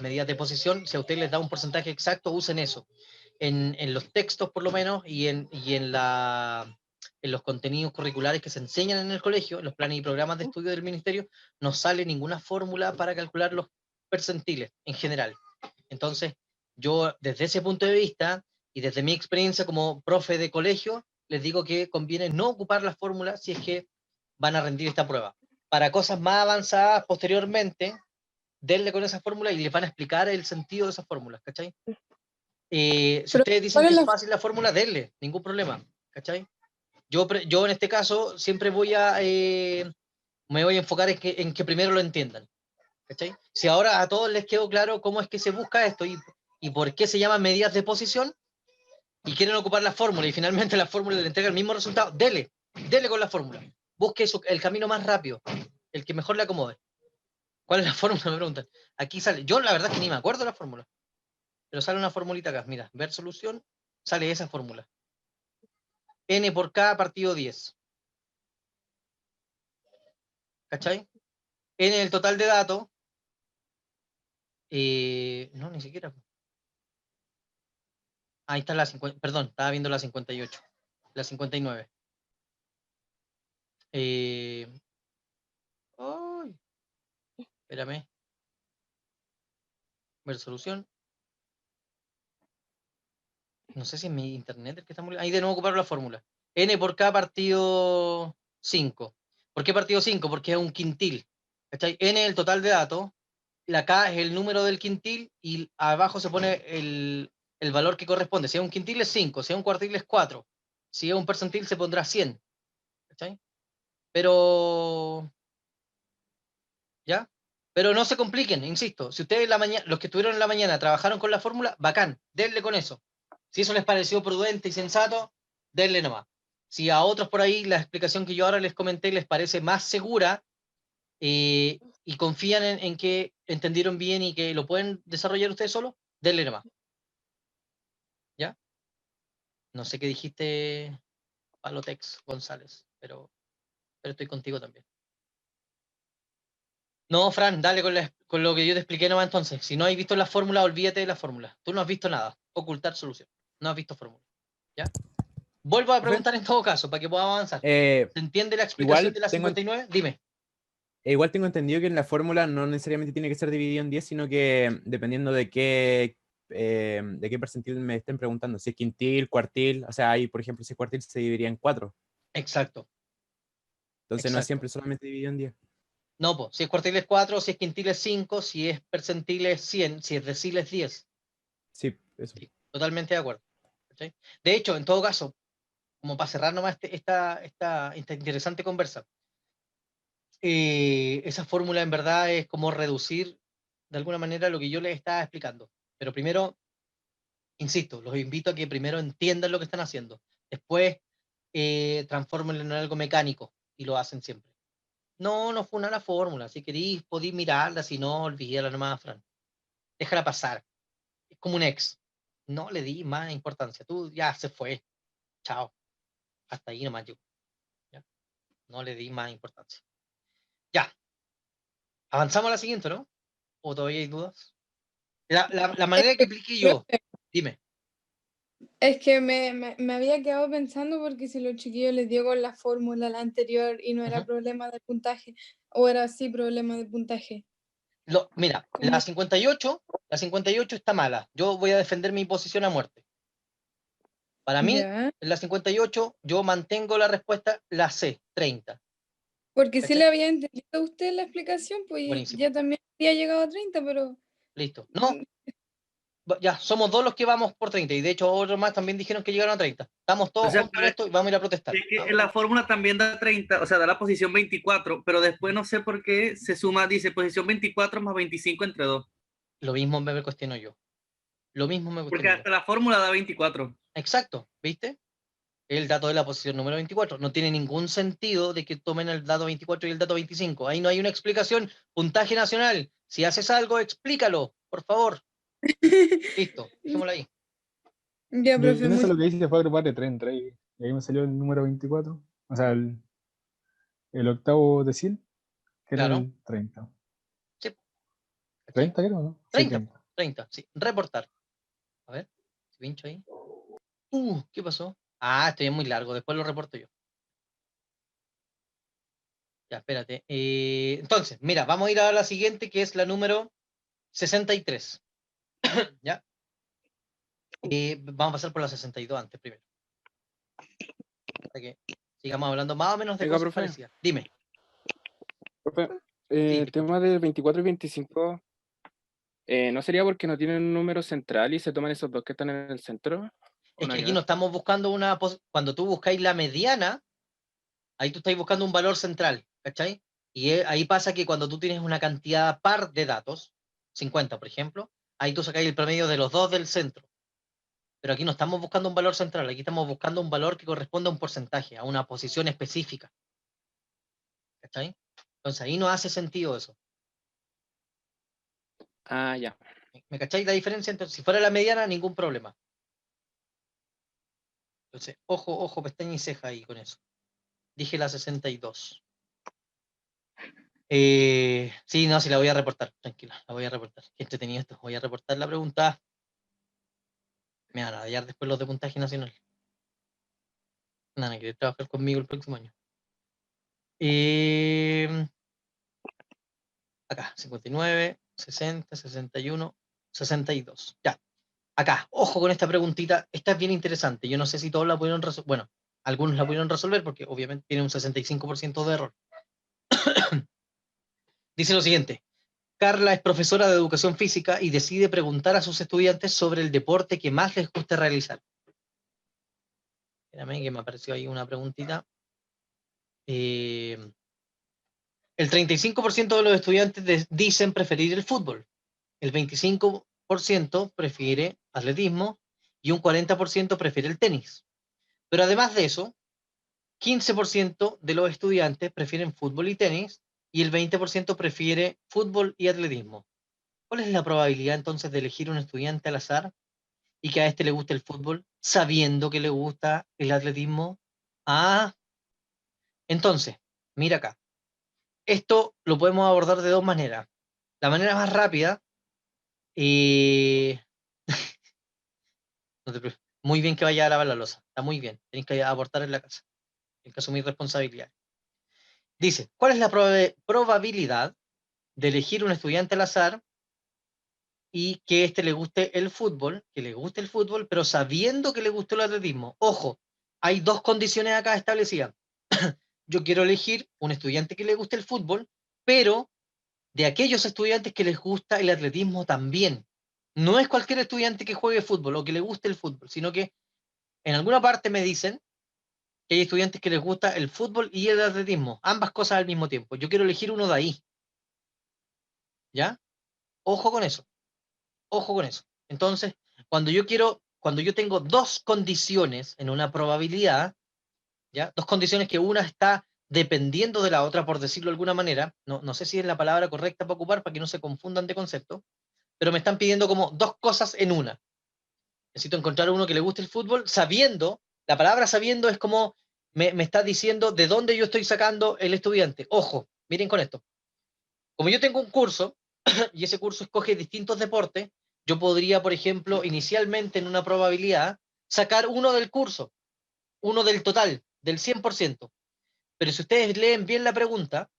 medidas de posición, si a ustedes les da un porcentaje exacto, usen eso. En los textos, por lo menos, y en los contenidos curriculares que se enseñan en el colegio, en los planes y programas de estudio del ministerio, no sale ninguna fórmula para calcular los percentiles en general. Entonces, yo desde ese punto de vista y desde mi experiencia como profe de colegio, les digo que conviene no ocupar la fórmula si es que van a rendir esta prueba. Para cosas más avanzadas posteriormente, denle con esa fórmula y les van a explicar el sentido de esas fórmulas, ¿cachai? Si ustedes dicen que es fácil la fórmula, denle, ningún problema, ¿cachai? Yo en este caso siempre me voy a enfocar en que primero lo entiendan, ¿cachai? Si ahora a todos les quedó claro cómo es que se busca esto y por qué se llaman medidas de posición y quieren ocupar la fórmula y finalmente la fórmula le entrega el mismo resultado, dele con la fórmula. Busque el camino más rápido, el que mejor le acomode. ¿Cuál es la fórmula? Me preguntan. Aquí sale. Yo la verdad es que ni me acuerdo de la fórmula. Pero sale una formulita acá. Mira, ver solución, sale esa fórmula. N por K partido 10. ¿Cachai? N es el total de datos. No, ni siquiera. Ahí está la 50. Perdón, estaba viendo la 58. La 59. Ay, espérame. Ver solución. No sé si es mi internet el que está muy... Ahí de nuevo ocuparon la fórmula. N por K partido 5. ¿Por qué partido 5? Porque es un quintil. ¿Cachai? N es el total de datos, la K es el número del quintil y abajo se pone el valor que corresponde. Si es un quintil es 5, si es un cuartil es 4. Si es un percentil se pondrá 100. ¿Cachai? Pero... ¿Ya? Pero no se compliquen, insisto. Si ustedes los que estuvieron en la mañana trabajaron con la fórmula, bacán, denle con eso. Si eso les pareció prudente y sensato, denle nomás. Si a otros por ahí la explicación que yo ahora les comenté les parece más segura y confían en que entendieron bien y que lo pueden desarrollar ustedes solos, denle nomás. No sé qué dijiste, Palotex González, pero estoy contigo también. No, Fran, dale con lo que yo te expliqué nomás entonces. Si no has visto la fórmula, olvídate de la fórmula. Tú no has visto nada. Ocultar solución. No has visto fórmula. ¿Ya? Vuelvo a preguntar en todo caso, para que podamos avanzar. ¿Se entiende la explicación igual de la 59? Dime. Igual tengo entendido que en la fórmula no necesariamente tiene que ser dividido en 10, sino que dependiendo de qué percentil me estén preguntando. Si es quintil, cuartil, o sea, ahí, por ejemplo, si es cuartil se dividiría en 4. Exacto. Entonces no es siempre solamente dividido en 10. No, pues, si es cuartil es 4, si es quintil es 5, si es percentil es 100, si es decil es 10. Sí, eso. Sí, totalmente de acuerdo. ¿Sí? De hecho, en todo caso, como para cerrar nomás esta interesante conversa, esa fórmula en verdad es como reducir de alguna manera lo que yo les estaba explicando. Pero primero, insisto, los invito a que primero entiendan lo que están haciendo. Después, transfórmenlo en algo mecánico y lo hacen siempre. No fue una la fórmula. Si queréis, podéis mirarla, si no, olvídala nomás, Fran. Déjala pasar. Es como un ex. No le di más importancia. Tú ya se fue. Chao. Hasta ahí nomás llegó. ¿Ya? No le di más importancia. Ya. Avanzamos a la siguiente, ¿no? ¿O todavía hay dudas? La manera que expliqué yo. Dime. Es que me había quedado pensando porque si los chiquillos les dio con la fórmula la anterior y no era problema de puntaje, o era sí problema de puntaje. Mira, la 58 está mala. Yo voy a defender mi posición a muerte. Para mí, Ya. en la 58, yo mantengo la respuesta, la C, 30. Porque sí ¿Cachai? le había entendido a usted la explicación, pues Buenísimo. ya también había llegado a 30, pero... Listo. No, ya, somos 2 los que vamos por 30, y de hecho otros más también dijeron que llegaron a 30. Estamos todos juntos en esto y vamos a ir a protestar. Es que la fórmula también da 30, o sea, da la posición 24, pero después no sé por qué se suma, dice posición 24 más 25 entre 2. Lo mismo me cuestiono yo. Lo mismo me Porque cuestiono hasta la fórmula da 24. Exacto, ¿viste? El dato de la posición número 24. No tiene ningún sentido de que tomen el dato 24 y el dato 25. Ahí no hay una explicación. Puntaje nacional. Si haces algo, explícalo, por favor. Listo, dejémoslo ahí. Ya, Yo profe. en eso lo que hice fue agrupar de 3 en 3 y ahí me salió el número 24. O sea, el octavo decil, que era el 30. Sí. ¿30 creo, no? 30, 30, sí. Reportar. A ver, si pincho ahí. ¿Qué pasó? Esto ya es muy largo, después lo reporto yo. Ya, espérate. Entonces, mira, vamos a ir a la siguiente, que es la número 63. ¿Ya? Vamos a pasar por la 62 antes primero. Para que sigamos hablando más o menos de Oiga, cosas profe. parecidas. Dime. Profe, el tema del 24 y 25, ¿no sería porque no tienen un número central y se toman esos dos que están en el centro? Es que aquí no estamos buscando cuando tú buscáis la mediana, ahí tú estáis buscando un valor central, ¿cachai? Y ahí pasa que cuando tú tienes una cantidad par de datos, 50 por ejemplo, ahí tú sacáis el promedio de los dos del centro. Pero aquí no estamos buscando un valor central, aquí estamos buscando un valor que corresponde a un porcentaje, a una posición específica. ¿Cachai? Entonces ahí no hace sentido eso. Ya. ¿Me cacháis la diferencia? Entonces, si fuera la mediana, ningún problema. Entonces, ojo, pestaña y ceja ahí con eso. Dije la 62. Sí, no, sí la voy a reportar, tranquila, la voy a reportar. Qué entretenido esto, voy a reportar la pregunta. Me van a hallar después los de puntaje nacional. Nada, que trabajar conmigo el próximo año. Acá, 59, 60, 61, 62. Ya. Acá, ojo con esta preguntita. Esta es bien interesante. Yo no sé si todos la pudieron resolver. Bueno, algunos la pudieron resolver porque obviamente tiene un 65% de error. Dice lo siguiente. Carla es profesora de educación física y decide preguntar a sus estudiantes sobre el deporte que más les gusta realizar. Espérame que me apareció ahí una preguntita. El 35% de los estudiantes dicen preferir el fútbol. El 25% prefiere atletismo y un 40% prefiere el tenis. Pero además de eso, 15% de los estudiantes prefieren fútbol y tenis y el 20% prefiere fútbol y atletismo. ¿Cuál es la probabilidad entonces de elegir un estudiante al azar y que a este le guste el fútbol sabiendo que le gusta el atletismo. Ah, entonces, mira acá. Esto lo podemos abordar de dos maneras. La manera más rápida, no te preocupes, muy bien que vaya a lavar la loza, está muy bien, tenéis que aportar en la casa, tienes que asumir responsabilidad. Dice, ¿cuál es la probabilidad de elegir un estudiante al azar y que éste le guste el fútbol, pero sabiendo que le gustó el atletismo? Ojo, hay dos condiciones acá establecidas. Yo quiero elegir un estudiante que le guste el fútbol, pero de aquellos estudiantes que les gusta el atletismo también. No es cualquier estudiante que juegue fútbol o que le guste el fútbol, sino que en alguna parte me dicen que hay estudiantes que les gusta el fútbol y el atletismo, ambas cosas al mismo tiempo. Yo quiero elegir uno de ahí. ¿Ya? Ojo con eso. Ojo con eso. Entonces, cuando yo tengo dos condiciones en una probabilidad, ¿ya? Dos condiciones que una está dependiendo de la otra, por decirlo de alguna manera, no sé si es la palabra correcta para ocupar para que no se confundan de concepto, pero me están pidiendo como dos cosas en una. Necesito encontrar uno que le guste el fútbol, sabiendo, la palabra sabiendo es como me está diciendo de dónde yo estoy sacando el estudiante. Ojo, miren con esto. Como yo tengo un curso, y ese curso escoge distintos deportes, yo podría, por ejemplo, inicialmente en una probabilidad, sacar uno del curso, uno del total, del 100%. Pero si ustedes leen bien la pregunta,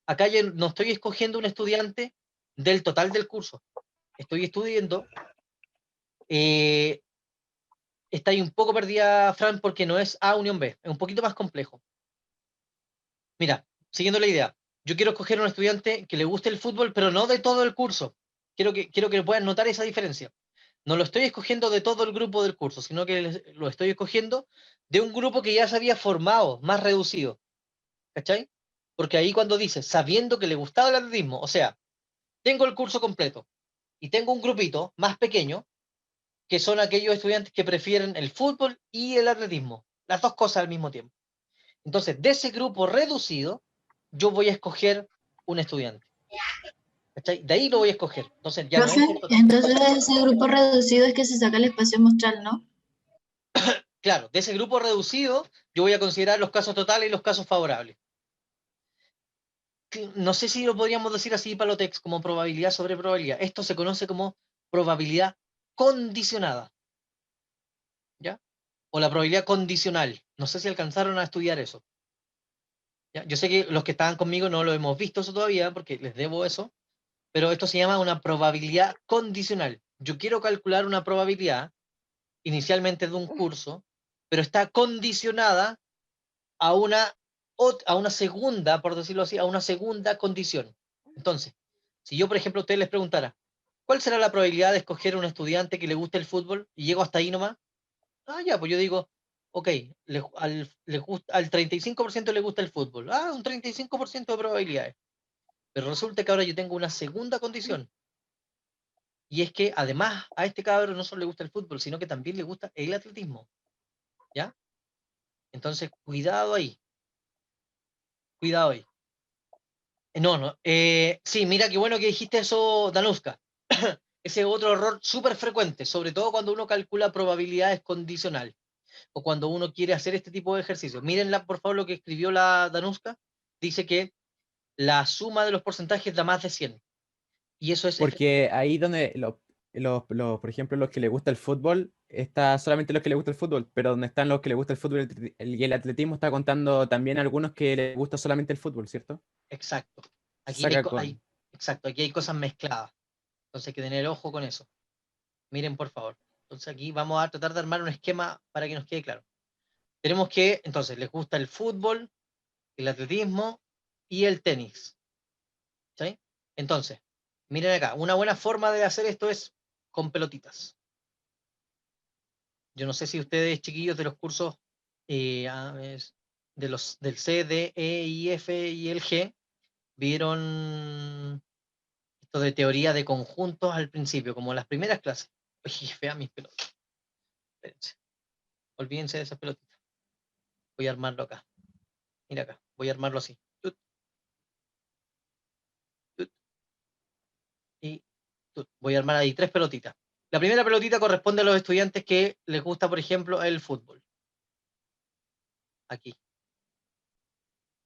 acá yo no estoy escogiendo un estudiante del total del curso. Estoy estudiando, está ahí un poco perdida, Fran, porque no es A unión B, es un poquito más complejo. Mira, siguiendo la idea, yo quiero escoger un estudiante que le guste el fútbol, pero no de todo el curso. Quiero que puedan notar esa diferencia. No lo estoy escogiendo de todo el grupo del curso, sino que lo estoy escogiendo de un grupo que ya se había formado, más reducido. ¿Cachai? Porque ahí cuando dice, sabiendo que le gustaba el atletismo, o sea, tengo el curso completo y tengo un grupito más pequeño, que son aquellos estudiantes que prefieren el fútbol y el atletismo, las dos cosas al mismo tiempo. Entonces, de ese grupo reducido, yo voy a escoger un estudiante. ¿Cachai? De ahí lo voy a escoger. Entonces, ya no es Profe, del total. entonces ese grupo reducido es que se saca el espacio muestral, ¿no? Claro, de ese grupo reducido, yo voy a considerar los casos totales y los casos favorables. No sé si lo podríamos decir así, Palotex, como probabilidad sobre probabilidad. Esto se conoce como probabilidad condicionada. ¿Ya? O la probabilidad condicional. No sé si alcanzaron a estudiar eso. ¿Ya? Yo sé que los que estaban conmigo no lo hemos visto eso todavía, porque les debo eso, pero esto se llama una probabilidad condicional. Yo quiero calcular una probabilidad inicialmente de un curso, pero está condicionada a una segunda, por decirlo así, a una segunda condición. Entonces, si yo, por ejemplo, a ustedes les preguntara, ¿cuál será la probabilidad de escoger un estudiante que le guste el fútbol? Y llego hasta ahí nomás. Ah, ya, pues yo digo, ok, al 35% le gusta el fútbol. Ah, un 35% de probabilidades. Pero resulta que ahora yo tengo una segunda condición. Y es que además a este cabrón no solo le gusta el fútbol, sino que también le gusta el atletismo. ¿Ya? Entonces, cuidado ahí. Cuidado ahí. No. Sí, mira qué bueno que dijiste eso, Danuska. Ese es otro error súper frecuente, sobre todo cuando uno calcula probabilidades condicionales o cuando uno quiere hacer este tipo de ejercicios. Miren, por favor, lo que escribió la Danuska. Dice que la suma de los porcentajes da más de 100. Y eso es... Porque ahí donde, por ejemplo, los que les gusta el fútbol, está solamente los que les gusta el fútbol, pero donde están los que les gusta el fútbol y el atletismo está contando también algunos que les gusta solamente el fútbol, ¿cierto? Exacto. Aquí Saca exacto, aquí hay cosas mezcladas. Entonces hay que tener ojo con eso. Miren, por favor. Entonces aquí vamos a tratar de armar un esquema para que nos quede claro. Tenemos que, entonces, les gusta el fútbol, el atletismo y el tenis. ¿Sí? Entonces, miren acá, una buena forma de hacer esto es con pelotitas. Yo no sé si ustedes, chiquillos de los cursos del C, D, E, I, F y el G, vieron esto de teoría de conjuntos al principio, como las primeras clases. Oye, fea mis pelotas. Espérense. Olvídense de esas pelotitas. Voy a armarlo acá. Mira acá, voy a armarlo así. Y voy a armar ahí 3 pelotitas. La primera pelotita corresponde a los estudiantes que les gusta, por ejemplo, el fútbol. Aquí.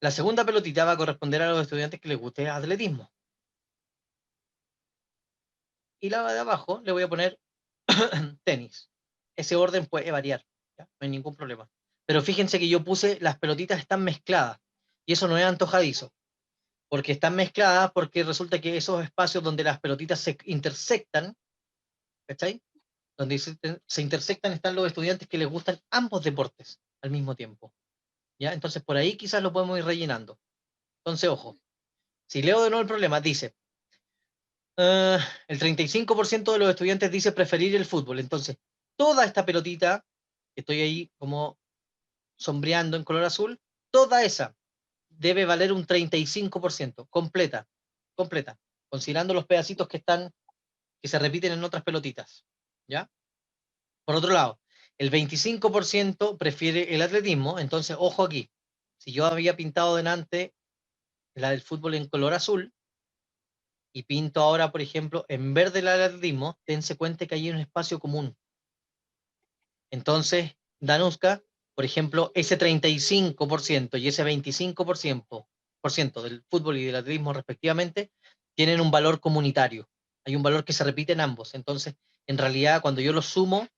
La segunda pelotita va a corresponder a los estudiantes que les guste el atletismo. Y la de abajo le voy a poner tenis. Ese orden puede variar, ¿ya? No hay ningún problema. Pero fíjense que yo puse, las pelotitas están mezcladas. Y eso no es antojadizo. Porque están mezcladas porque resulta que esos espacios donde las pelotitas se intersectan, ¿cachai? Donde se intersectan están los estudiantes que les gustan ambos deportes al mismo tiempo. ¿Ya? Entonces por ahí quizás lo podemos ir rellenando. Entonces, ojo. Si leo de nuevo el problema, dice, el 35% de los estudiantes dice preferir el fútbol. Entonces, toda esta pelotita, que estoy ahí como sombreando en color azul, toda esa debe valer un 35%, completa, considerando los pedacitos que se repiten en otras pelotitas, ¿ya? Por otro lado, el 25% prefiere el atletismo, entonces, ojo aquí, si yo había pintado delante la del fútbol en color azul, y pinto ahora, por ejemplo, en verde el atletismo, dense cuenta que hay un espacio común. Entonces, Danuska, por ejemplo, ese 35% y ese 25% del fútbol y del atletismo respectivamente, tienen un valor comunitario. Hay un valor que se repite en ambos. Entonces, en realidad, cuando yo los sumo,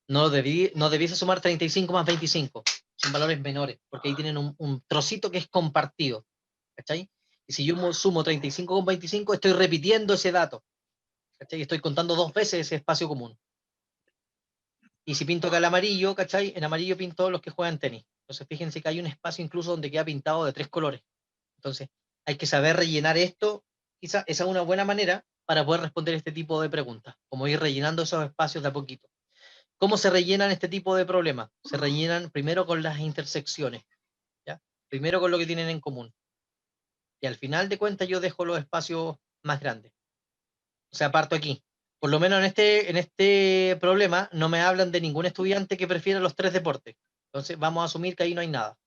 no debiese sumar 35 más 25. Son valores menores, porque ahí tienen un trocito que es compartido. ¿Cachai? Y si yo sumo 35 con 25, estoy repitiendo ese dato. ¿Cachai? Estoy contando 2 veces ese espacio común. Y si pinto acá el amarillo, ¿cachai? En amarillo pinto los que juegan tenis. Entonces fíjense que hay un espacio incluso donde queda pintado de 3 colores. Entonces hay que saber rellenar esto. Quizá esa es una buena manera para poder responder este tipo de preguntas, como ir rellenando esos espacios de a poquito. ¿Cómo se rellenan este tipo de problemas? Se rellenan primero con las intersecciones, ¿ya? Primero con lo que tienen en común. Y al final de cuentas yo dejo los espacios más grandes. O sea, parto aquí. Por lo menos en este problema no me hablan de ningún estudiante que prefiera los 3 deportes. Entonces vamos a asumir que ahí no hay nada.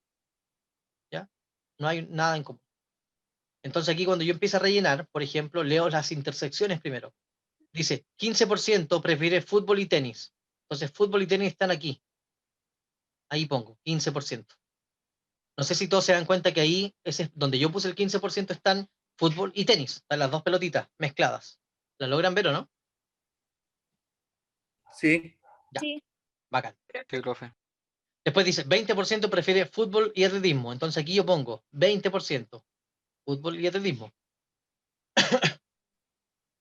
¿Ya? No hay nada en común. Entonces aquí cuando yo empiezo a rellenar, por ejemplo, leo las intersecciones primero. Dice, 15% prefiere fútbol y tenis. Entonces fútbol y tenis están aquí. Ahí pongo, 15%. No sé si todos se dan cuenta que ahí, ese, donde yo puse el 15%, están fútbol y tenis. Están las dos pelotitas mezcladas. ¿La logran ver o no? Sí. Ya. Sí. Bacán. Sí, profe. Después dice, 20% prefiere fútbol y atletismo. Entonces aquí yo pongo 20% fútbol y atletismo.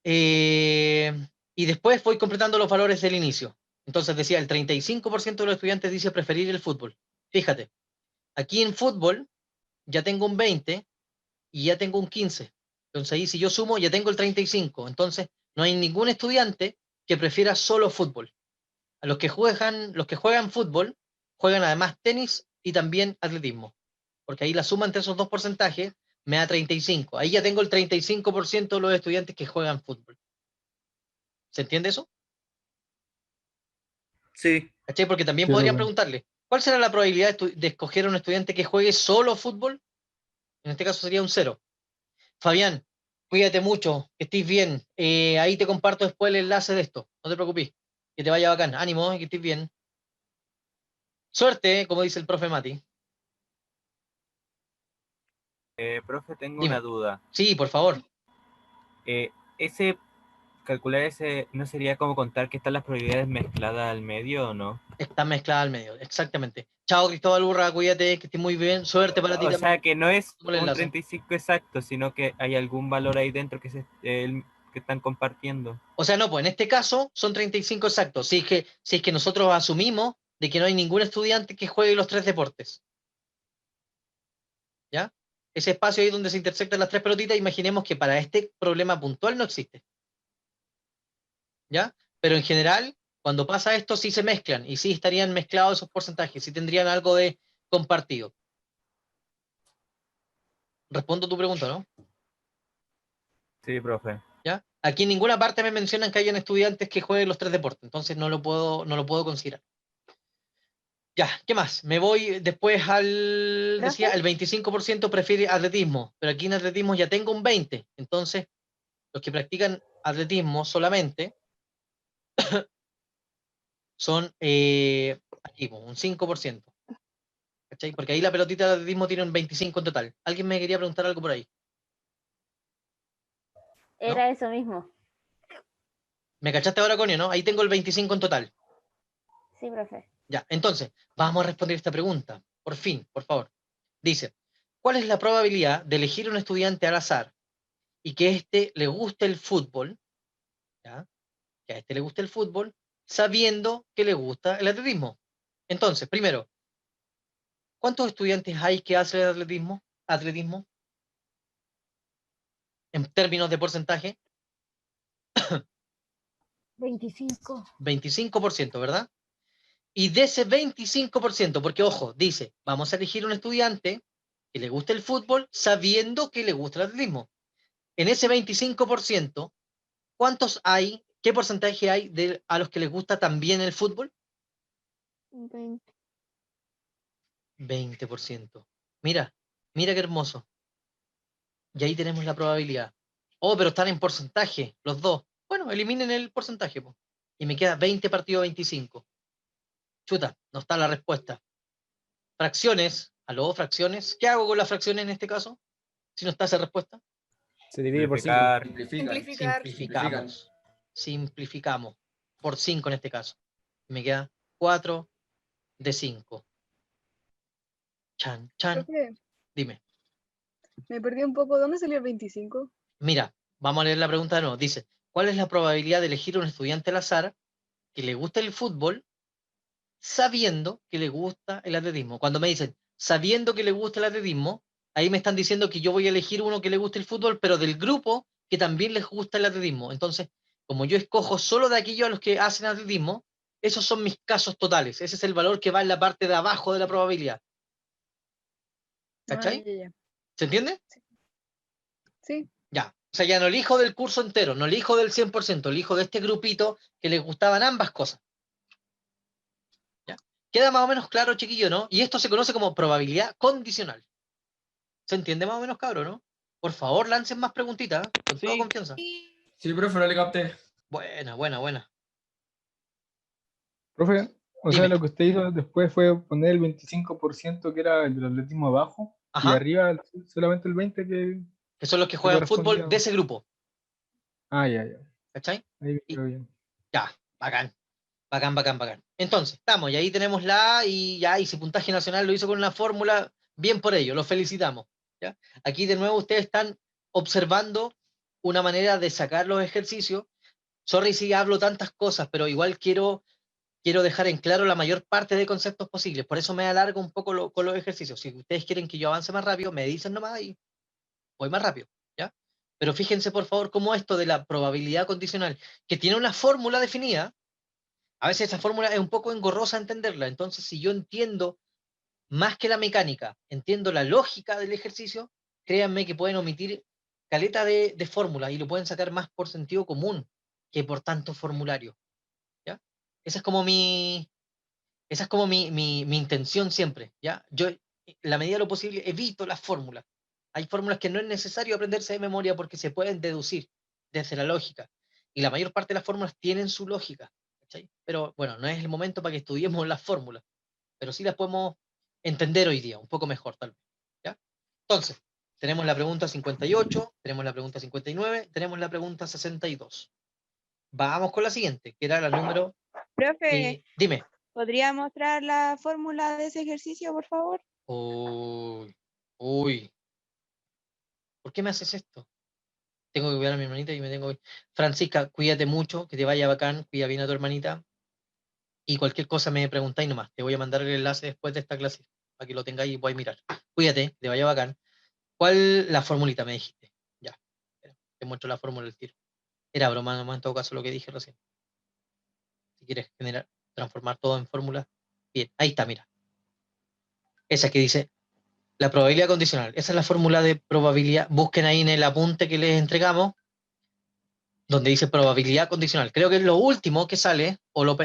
Y después voy completando los valores del inicio. Entonces decía, el 35% de los estudiantes dice preferir el fútbol. Fíjate, aquí en fútbol ya tengo un 20 y ya tengo un 15. Entonces ahí si yo sumo ya tengo el 35. Entonces no hay ningún estudiante que prefiera solo fútbol. A los que juegan fútbol, juegan además tenis y también atletismo. Porque ahí la suma entre esos dos porcentajes me da 35. Ahí ya tengo el 35% de los estudiantes que juegan fútbol. ¿Se entiende eso? Sí. ¿Cachai? Porque también Sí, podrían bueno. preguntarle, ¿cuál será la probabilidad de escoger a un estudiante que juegue solo fútbol? En este caso sería un 0. Fabián, cuídate mucho, que estés bien. Ahí te comparto después el enlace de esto. No te preocupes. Que te vaya bacán. Ánimo, que estés bien. Suerte, como dice el profe Mati. Profe, tengo Dime. una duda. Sí, por favor. Calcular ese, ¿no sería como contar que están las probabilidades mezcladas al medio o no? Está mezclada al medio, exactamente. Chao, Cristóbal Urra, cuídate, que estés muy bien. Suerte para ti O también. sea, que no es Como el un enlace. 35 exacto, sino que hay algún valor ahí dentro que que están compartiendo. O sea, no, pues en este caso son 35 exactos. Si es que nosotros asumimos de que no hay ningún estudiante que juegue los 3 deportes. ¿Ya? Ese espacio ahí donde se intersectan las 3 pelotitas, imaginemos que para este problema puntual no existe. ¿Ya? Pero en general, cuando pasa esto, sí se mezclan y sí estarían mezclados esos porcentajes, sí tendrían algo de compartido. Respondo tu pregunta, ¿no? Sí, profe. ¿Ya? Aquí en ninguna parte me mencionan que hayan estudiantes que jueguen los 3 deportes, entonces no lo puedo considerar. Ya, ¿qué más? Me voy después decía, el 25% prefiere atletismo, pero aquí en atletismo ya tengo un 20, entonces los que practican atletismo solamente son aquí, un 5%. ¿Cachai? Porque ahí la pelotita de atletismo tiene un 25 en total. ¿Alguien me quería preguntar algo por ahí? Era eso mismo. ¿Me cachaste ahora, Conio, no? Ahí tengo el 25 en total. Sí, profe. Ya, entonces, vamos a responder esta pregunta. Por fin, por favor. Dice, ¿cuál es la probabilidad de elegir un estudiante al azar y que éste le guste el fútbol? ¿Ya? Que a este le guste el fútbol, sabiendo que le gusta el atletismo. Entonces, primero, ¿cuántos estudiantes hay que hacen el atletismo? En términos de porcentaje. 25. 25%, ¿verdad? Y de ese 25%, porque ojo, dice, vamos a elegir un estudiante que le guste el fútbol sabiendo que le gusta el atletismo. En ese 25%, ¿cuántos hay? ¿Qué porcentaje hay a los que les gusta también el fútbol? 20. 20%. Mira qué hermoso. Y ahí tenemos la probabilidad. Oh, pero están en porcentaje, los dos. Bueno, eliminen el porcentaje, po. Y me queda 20 partido 25. Chuta, no está la respuesta. Fracciones, aló, fracciones. ¿Qué hago con las fracciones en este caso? Si no está esa respuesta. Se divide por 5. Simplificamos. Por 5 en este caso. Me queda 4 de 5. Chan, chan. Profe, Dime. me perdí un poco. ¿Dónde salió el 25? Mira, vamos a leer la pregunta de nuevo. Dice, ¿cuál es la probabilidad de elegir un estudiante al azar que le guste el fútbol sabiendo que le gusta el atletismo? Cuando me dicen, sabiendo que le gusta el atletismo, ahí me están diciendo que yo voy a elegir uno que le guste el fútbol, pero del grupo que también les gusta el atletismo. Entonces, como yo escojo solo de aquellos a los que hacen atletismo, esos son mis casos totales. Ese es el valor que va en la parte de abajo de la probabilidad. ¿Cachai? ¿Se entiende? Sí. Ya. O sea, ya no elijo del curso entero, no elijo del 100%, elijo de este grupito que les gustaban ambas cosas. ¿Ya? Queda más o menos claro, chiquillo, ¿no? Y esto se conoce como probabilidad condicional. ¿Se entiende más o menos, cabrón, no? Por favor, lancen más preguntitas, con toda confianza. Sí, profe, no le capté. Buena. Profe, o sea, lo que usted hizo después fue poner el 25% que era el del atletismo abajo, y Ajá. arriba solamente el 20% que son los que juegan fútbol correspondía. de ese grupo. Ah, ya. ¿Cachai? Ahí quedó bien. Ya, bacán. Entonces, estamos, y ahí tenemos la A, y ya, y si Puntaje Nacional lo hizo con una fórmula, bien por ello, los felicitamos. ¿ya? Aquí de nuevo ustedes están observando una manera de sacar los ejercicios. Sorry si hablo tantas cosas, pero igual quiero dejar en claro la mayor parte de conceptos posibles. Por eso me alargo un poco con los ejercicios. Si ustedes quieren que yo avance más rápido, me dicen nomás y voy más rápido. ¿ya? Pero fíjense, por favor, cómo esto de la probabilidad condicional, que tiene una fórmula definida, a veces esa fórmula es un poco engorrosa entenderla. Entonces, si yo entiendo más que la mecánica, entiendo la lógica del ejercicio, créanme que pueden omitir caleta de fórmulas y lo pueden sacar más por sentido común que por tanto formulario. ¿ya? Esa es como mi intención siempre. ¿ya? Yo, en la medida de lo posible, evito las fórmulas. Hay fórmulas que no es necesario aprenderse de memoria porque se pueden deducir desde la lógica. Y la mayor parte de las fórmulas tienen su lógica. ¿cachai? Pero bueno, no es el momento para que estudiemos las fórmulas. Pero sí las podemos entender hoy día, un poco mejor tal vez. ¿ya? Entonces, tenemos la pregunta 58, tenemos la pregunta 59, tenemos la pregunta 62. Vamos con la siguiente, que era la número... Profe, dime. ¿podría mostrar la fórmula de ese ejercicio, por favor? Uy. ¿Por qué me haces esto? Tengo que cuidar a mi hermanita y me tengo que... Francisca, cuídate mucho, que te vaya bacán, cuida bien a tu hermanita. Y cualquier cosa me preguntáis nomás. Te voy a mandar el enlace después de esta clase, para que lo tengáis y podáis mirar. Cuídate, que te vaya bacán. ¿Cuál la formulita me dijiste? Ya. Te muestro la fórmula del tiro. Era broma nomás en todo caso lo que dije recién. Si quieres transformar todo en fórmula. Bien, ahí está, mira. Esa que dice la probabilidad condicional. Esa es la fórmula de probabilidad. Busquen ahí en el apunte que les entregamos, donde dice probabilidad condicional. Creo que es lo último que sale, o lo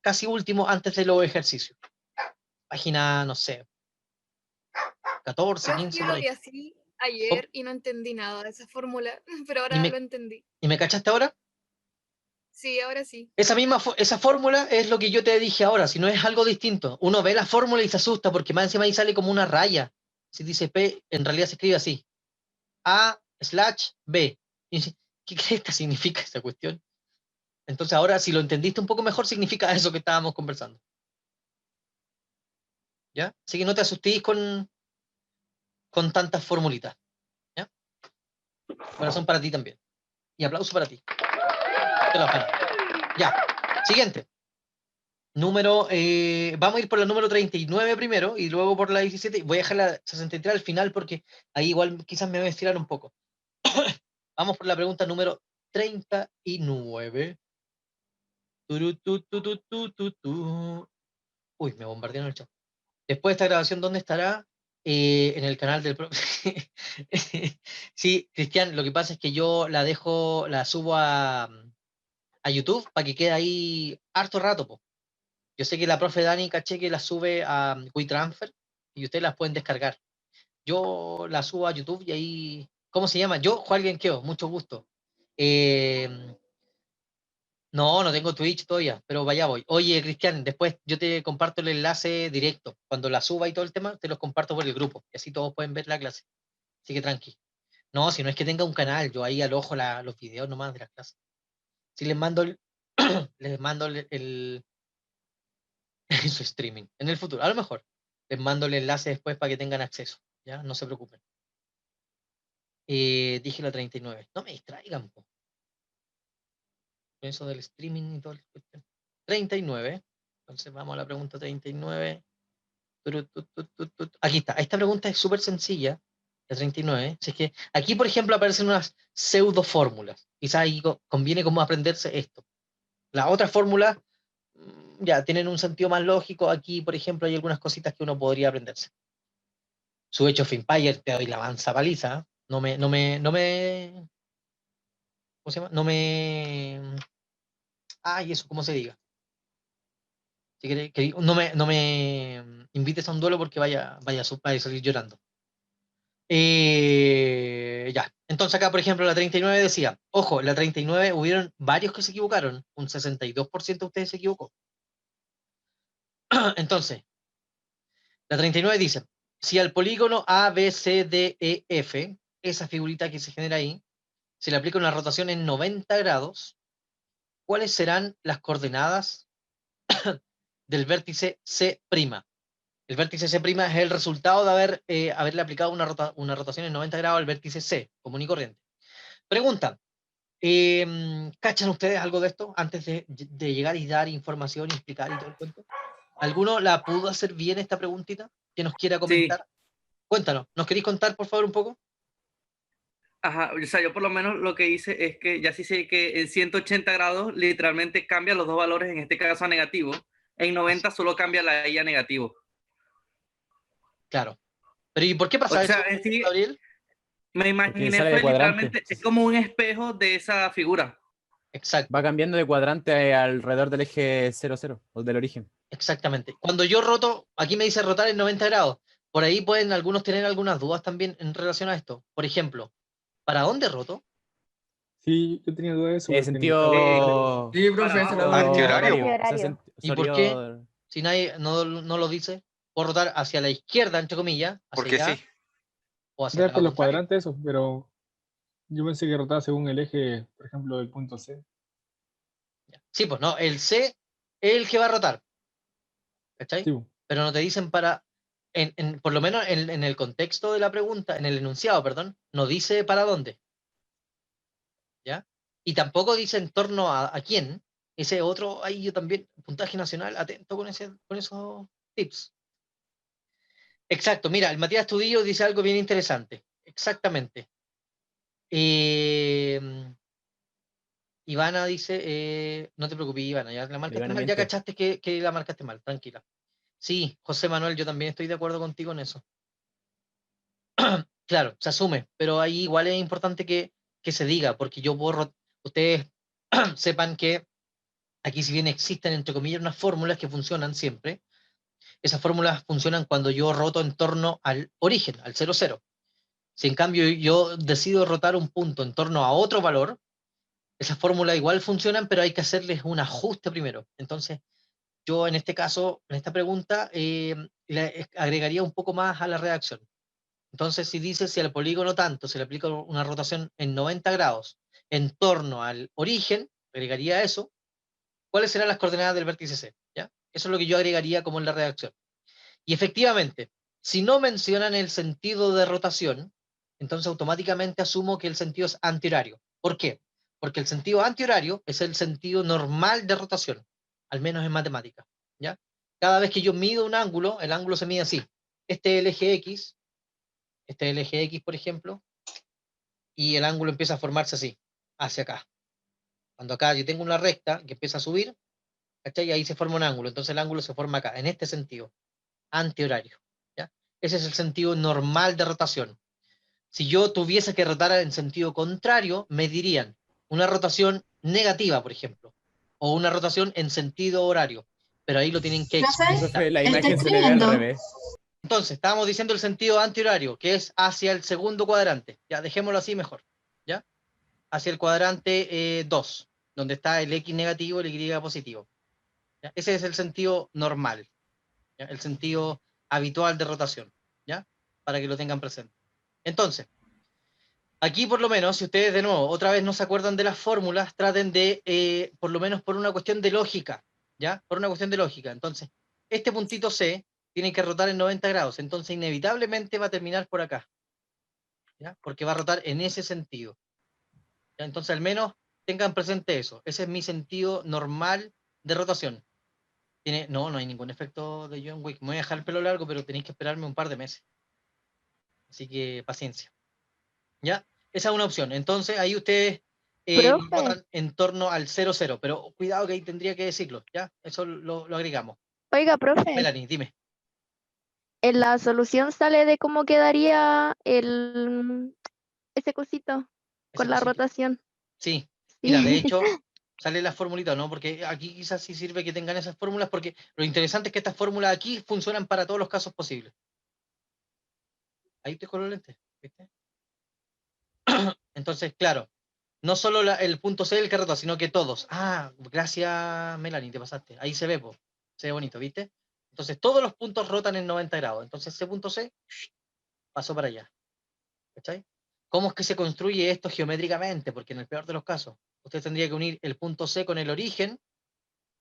casi último antes de los ejercicios. Página, no sé, 14, 15 Yo por lo ahí. vi así ayer y no entendí nada de esa fórmula, pero ahora lo entendí. ¿Y me cachaste ahora? Sí, ahora sí. Esa fórmula es lo que yo te dije ahora, si no es algo distinto. Uno ve la fórmula y se asusta porque más encima ahí sale como una raya. Si dice P, en realidad se escribe así. A/B. Y dice, ¿qué cresta significa esa cuestión? Entonces ahora, si lo entendiste un poco mejor, significa eso que estábamos conversando. ¿Ya? Así que no te asustéis con tantas formulitas. ¿Ya? Corazón para ti también. Y aplauso para ti. Te lo ganas. Ya. Siguiente. Vamos a ir por la número 39 primero y luego por la 17. Voy a dejar la 63 al final porque ahí igual quizás me voy a estirar un poco. Vamos por la pregunta número 39. Uy, me bombardearon el chat. Después de esta grabación, ¿dónde estará? En el canal del profe. Sí, Cristian, lo que pasa es que yo la subo a YouTube para que quede ahí harto rato, po. Yo sé que la profe Dani, caché que la sube a WeTransfer y ustedes las pueden descargar. Yo la subo a YouTube y ahí... ¿Cómo se llama? Yo, Juan Genqueo, mucho gusto. No tengo Twitch todavía, pero vaya voy. Oye, Cristian, después yo te comparto el enlace directo. Cuando la suba y todo el tema, te los comparto por el grupo. Y así todos pueden ver la clase. Así que tranqui. No, si no es que tenga un canal, yo ahí al ojo los videos nomás de las clases. Si les mando les mando su streaming. En el futuro, a lo mejor. Les mando el enlace después para que tengan acceso. ¿Ya? No se preocupen. Dije la 39. No me distraigan, po. Eso del streaming y todo el cuestión. 39. Entonces vamos a la pregunta 39. Aquí está. Esta pregunta es súper sencilla. La 39. Si es que aquí, por ejemplo, aparecen unas pseudo fórmulas. Quizás ahí conviene como aprenderse esto. Las otras fórmulas ya tienen un sentido más lógico. Aquí, por ejemplo, hay algunas cositas que uno podría aprenderse. Su Age of Empires te doy la mansa paliza. ¿Cómo se llama? Ay, eso, ¿cómo se diga? Si quieres, que no me invites a un duelo porque vaya a salir llorando. Ya. Entonces acá, por ejemplo, la 39 decía, ojo, la 39 hubieron varios que se equivocaron. Un 62% de ustedes se equivocó. Entonces, la 39 dice, si al polígono A, B, C, D, E, F, esa figurita que se genera ahí, se le aplica una rotación en 90 grados, ¿cuáles serán las coordenadas del vértice C'? El vértice C' es el resultado de haberle aplicado una rotación en 90 grados al vértice C, común y corriente. Pregunta, ¿cachan ustedes algo de esto antes de llegar y dar información y explicar y todo el cuento? ¿Alguno la pudo hacer bien esta preguntita que nos quiera comentar? Sí. Cuéntanos, ¿nos queréis contar por favor un poco? Ajá, o sea, yo por lo menos lo que hice es que ya sí sé que en 180 grados literalmente cambia los dos valores, en este caso a negativo. En 90 solo cambia la I a negativo. Claro. Pero ¿y por qué pasa eso, sí, Gabriel? Me imaginé fue literalmente, es como un espejo de esa figura. Exacto. Va cambiando de cuadrante alrededor del eje 00, o del origen. Exactamente. Cuando yo roto, aquí me dice rotar en 90 grados. Por ahí pueden algunos tener algunas dudas también en relación a esto. Por ejemplo, ¿para dónde roto? Sí, yo tenía dudas de eso. Sentido... Sí, profe, esa es la duda. Antihorario. ¿Y por qué? Si nadie no lo dice, puedo rotar hacia la izquierda, entre comillas. Porque allá, sí. O hacia con los cuadrantes eso, pero yo pensé que rotaba según el eje, por ejemplo, del punto C. Sí, pues no, el C es el que va a rotar. ¿Cachai? Sí. Pero no te dicen por lo menos en el contexto de la pregunta, en el enunciado, perdón, no dice para dónde. ¿Ya? Y tampoco dice en torno a quién. Ese otro, ahí yo también, puntaje nacional, atento con esos tips. Exacto, mira, el Matías Tudillo dice algo bien interesante. Exactamente. Ivana dice, no te preocupes, Ivana, ya la marcaste mal, ya cachaste que la marcaste mal, tranquila. Sí, José Manuel, yo también estoy de acuerdo contigo en eso. Claro, se asume, pero ahí igual es importante que se diga, porque ustedes sepan que aquí si bien existen, entre comillas, unas fórmulas que funcionan siempre, esas fórmulas funcionan cuando yo roto en torno al origen, al 00. Si en cambio yo decido rotar un punto en torno a otro valor, Esas fórmulas igual funcionan, pero hay que hacerles un ajuste primero. Entonces, yo en este caso, en esta pregunta, le agregaría un poco más a la redacción. Entonces, si dice si al polígono tanto se le aplica una rotación en 90 grados en torno al origen, agregaría eso. ¿Cuáles serán las coordenadas del vértice C? ¿Ya? Eso es lo que yo agregaría como en la redacción. Y efectivamente, si no mencionan el sentido de rotación, entonces automáticamente asumo que el sentido es antihorario. ¿Por qué? Porque el sentido antihorario es el sentido normal de rotación, al menos en matemática. ¿Ya? Cada vez que yo mido un ángulo, el ángulo se mide así. Este es el eje X, por ejemplo, y el ángulo empieza a formarse así, hacia acá. Cuando acá yo tengo una recta que empieza a subir, ¿cachai? Y ahí se forma un ángulo, entonces el ángulo se forma acá, en este sentido, antihorario. ¿Ya? Ese es el sentido normal de rotación. Si yo tuviese que rotar en sentido contrario, me dirían una rotación negativa, por ejemplo, o una rotación en sentido horario, pero ahí lo tienen que explicitar. Profe, la imagen se le ve al revés. Entonces, estábamos diciendo el sentido antihorario, que es hacia el segundo cuadrante. Ya, dejémoslo así mejor. ¿Ya? Hacia el cuadrante 2, donde está el X negativo y el Y positivo. ¿Ya? Ese es el sentido normal, ¿ya? El sentido habitual de rotación, ¿ya? Para que lo tengan presente. Entonces, aquí por lo menos, si ustedes de nuevo, otra vez no se acuerdan de las fórmulas, traten de, por lo menos por una cuestión de lógica, ¿ya? Por una cuestión de lógica. Entonces, este puntito C tiene que rotar en 90 grados, entonces inevitablemente va a terminar por acá, ¿ya? Porque va a rotar en ese sentido. ¿Ya? Entonces, al menos tengan presente eso. Ese es mi sentido normal de rotación. No hay ningún efecto de John Wick. Me voy a dejar el pelo largo, pero tenéis que esperarme un par de meses. Así que paciencia. ¿Ya? Esa es una opción. Entonces, ahí ustedes lo Profe. rotan en torno al 0,0. Pero cuidado que ahí tendría que decirlo. ¿Ya? Eso lo agregamos. Oiga, profe, Melanie, dime. en la solución sale de cómo quedaría ese cosito con la rotación. Sí. Sí. Mira, de hecho, sale la formulita, ¿no? Porque aquí quizás sí sirve que tengan esas fórmulas, porque lo interesante es que estas fórmulas aquí funcionan para todos los casos posibles. Ahí te con los lentes, ¿viste? Entonces, claro, no solo el punto C el que rota, sino que todos. Ah, gracias, Melanie, te pasaste. Ahí se ve, po. Se ve bonito, ¿viste? Entonces, todos los puntos rotan en 90 grados. Entonces, ese punto C pasó para allá. ¿Cachai? ¿Cómo es que se construye esto geométricamente? Porque en el peor de los casos, usted tendría que unir el punto C con el origen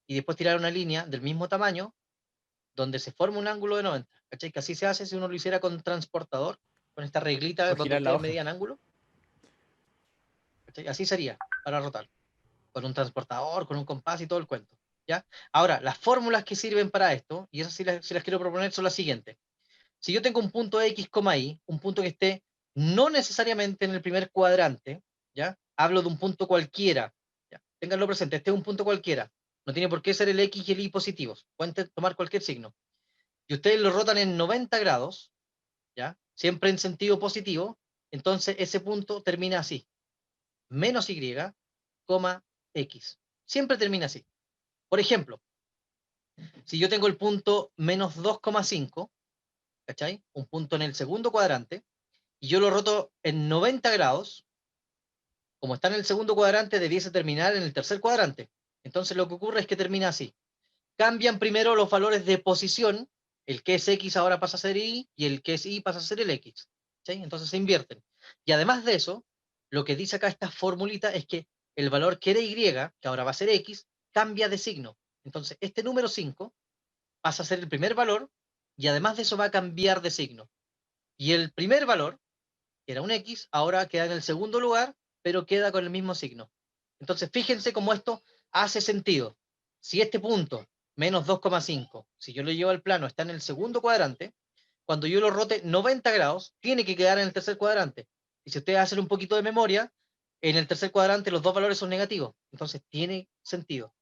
y después tirar una línea del mismo tamaño donde se forma un ángulo de 90. ¿Cachai? Que así se hace si uno lo hiciera con transportador, con esta reglita O donde girar la ustedes hoja. medían ángulo. ¿Cachai? Así sería para rotar. Con un transportador, con un compás y todo el cuento. ¿Ya? Ahora, las fórmulas que sirven para esto, y esas sí las quiero proponer, son las siguientes. Si yo tengo un punto X, Y, un punto que esté no necesariamente en el primer cuadrante, ¿ya? Hablo de un punto cualquiera, ¿ya? Ténganlo presente, este es un punto cualquiera. No tiene por qué ser el X y el Y positivos. Pueden tomar cualquier signo. Y ustedes lo rotan en 90 grados, ¿ya? Siempre en sentido positivo, entonces ese punto termina así. Menos Y, X. Siempre termina así. Por ejemplo, si yo tengo el punto menos 2,5, ¿cachai? Un punto en el segundo cuadrante, y yo lo roto en 90 grados, como está en el segundo cuadrante, debiese terminar en el tercer cuadrante. Entonces lo que ocurre es que termina así. Cambian primero los valores de posición, el que es X ahora pasa a ser Y, y el que es Y pasa a ser el X. ¿Sí? Entonces se invierten. Y además de eso, lo que dice acá esta formulita es que el valor que era Y, que ahora va a ser X, cambia de signo. Entonces este número 5 pasa a ser el primer valor, y además de eso va a cambiar de signo. Y el primer valor, que era un X, ahora queda en el segundo lugar, pero queda con el mismo signo. Entonces, fíjense cómo esto hace sentido. Si este punto, menos 2,5, si yo lo llevo al plano, está en el segundo cuadrante, cuando yo lo rote 90 grados, tiene que quedar en el tercer cuadrante. Y si ustedes hacen un poquito de memoria, en el tercer cuadrante los dos valores son negativos. Entonces, tiene sentido.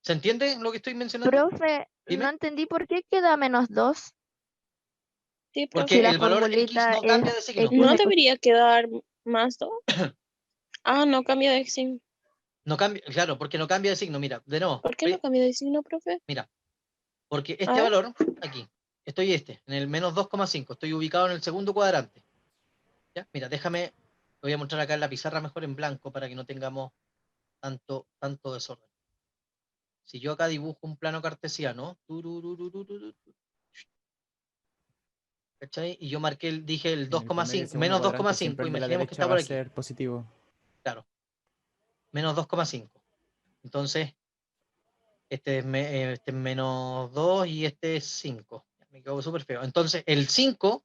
¿Se entiende lo que estoy mencionando? Profe, Dime. no entendí por qué queda -2. Sí, Porque Si la el valor X formulita no cambia de signo. ¿No debería quedar +2? Ah, no cambia de signo. No cambia, claro, porque no cambia de signo. Mira, de nuevo. ¿Por qué no cambia de signo, profe? Mira, porque A este ver. valor, aquí, estoy en el menos 2,5, estoy ubicado en el segundo cuadrante. ¿Ya? Mira, déjame, lo voy a mostrar acá en la pizarra mejor en blanco para que no tengamos tanto desorden. Si yo acá dibujo un plano cartesiano, ¿cachai? Y yo marqué, dije el En el primer y 2,5, segundo menos cuadrante siempre 2,5, el de la imaginemos que derecha está va por a aquí. ser positivo. Claro. Menos 2,5. Entonces, este es menos 2 y este es 5. Me quedo súper feo. Entonces, el 5,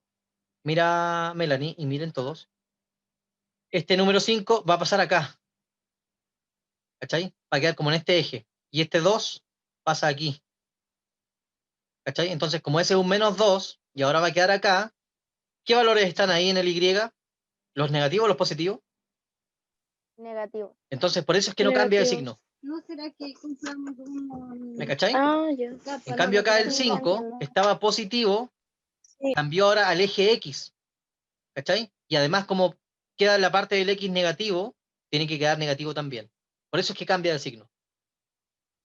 mira Melanie y miren todos. Este número 5 va a pasar acá. ¿Cachai? Va a quedar como en este eje. Y este 2 pasa aquí. ¿Cachai? Entonces, como ese es un menos 2, y ahora va a quedar acá, ¿qué valores están ahí en el Y? ¿Los negativos o los positivos? Negativo. Entonces, por eso es que no cambia de Negativo. signo. ¿No será que compramos ¿Me cachai? Ah, ya. En cambio acá el Sí, 5 entiendo. estaba positivo, Sí. cambió ahora al eje X. ¿Cachai? Y además, como queda la parte del X negativo, tiene que quedar negativo también. Por eso es que cambia de signo.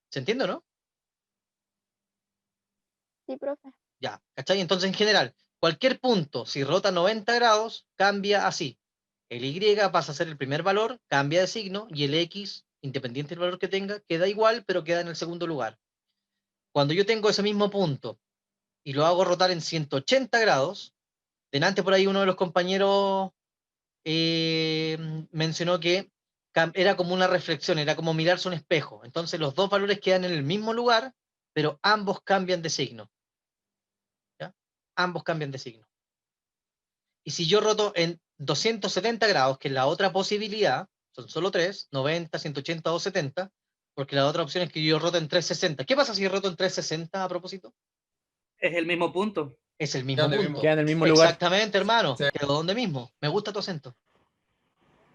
¿Se entiende o no? Sí, profe. Ya, ¿cachai? Entonces, en general, cualquier punto, si rota 90 grados, cambia así. El Y pasa a ser el primer valor, cambia de signo, y el X, independiente del valor que tenga, queda igual, pero queda en el segundo lugar. Cuando yo tengo ese mismo punto y lo hago rotar en 180 grados, delante por ahí uno de los compañeros mencionó que era como una reflexión, era como mirarse un espejo. Entonces los dos valores quedan en el mismo lugar, pero ambos cambian de signo. ¿Ya? Ambos cambian de signo. Y si yo roto en 270 grados, que es la otra posibilidad, son solo tres, 90, 180 o 70, porque la otra opción es que yo roto en 360. ¿Qué pasa si yo roto en 360 a propósito? Es el mismo punto. Es el mismo Quedan en el punto. Queda en el mismo lugar. Exactamente, hermano. Sí. Quedó donde mismo. Me gusta tu acento.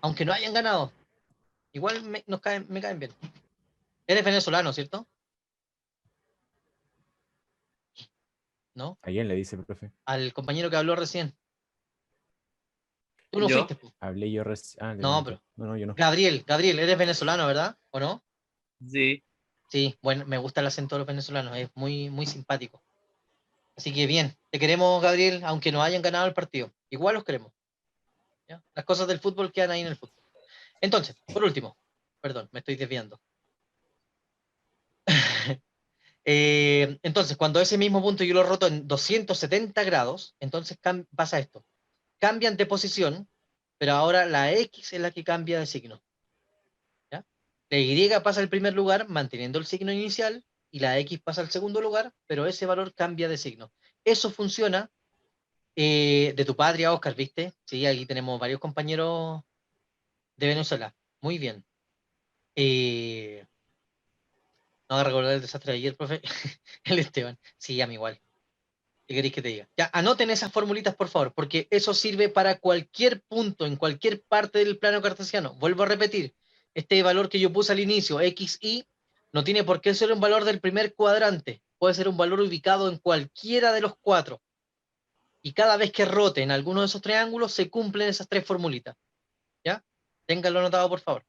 Aunque no hayan ganado. Igual me caen bien. Eres venezolano, ¿cierto? ¿No? ¿A quién le dice, profe? Al compañero que habló recién. Tú no ¿Yo? fuiste, po. Hablé yo recién. Ah, le No, pregunté. pero. No, yo no. Gabriel, eres venezolano, ¿verdad? ¿O no? Sí. Sí, bueno, me gusta el acento de los venezolanos, es muy, muy simpático. Así que bien, te queremos, Gabriel, aunque no hayan ganado el partido. Igual los queremos. ¿Ya? Las cosas del fútbol quedan ahí en el fútbol. Entonces, por último, perdón, me estoy desviando. Entonces, cuando ese mismo punto yo lo roto en 270 grados, entonces pasa esto. Cambian de posición, pero ahora la X es la que cambia de signo. ¿Ya? La Y pasa al primer lugar manteniendo el signo inicial y la X pasa al segundo lugar, pero ese valor cambia de signo. Eso funciona de tu patria, Oscar, ¿viste? Sí, aquí tenemos varios compañeros de Venezuela. Muy bien. No voy a recordar el desastre de ayer, profe. El Esteban. Sí, a mí igual. ¿Qué queréis que te diga? Ya, anoten esas formulitas, por favor, porque eso sirve para cualquier punto, en cualquier parte del plano cartesiano. Vuelvo a repetir, este valor que yo puse al inicio, XY, no tiene por qué ser un valor del primer cuadrante. Puede ser un valor ubicado en cualquiera de los cuatro. Y cada vez que rote en alguno de esos triángulos, se cumplen esas tres formulitas. ¿Ya? Ténganlo anotado, por favor.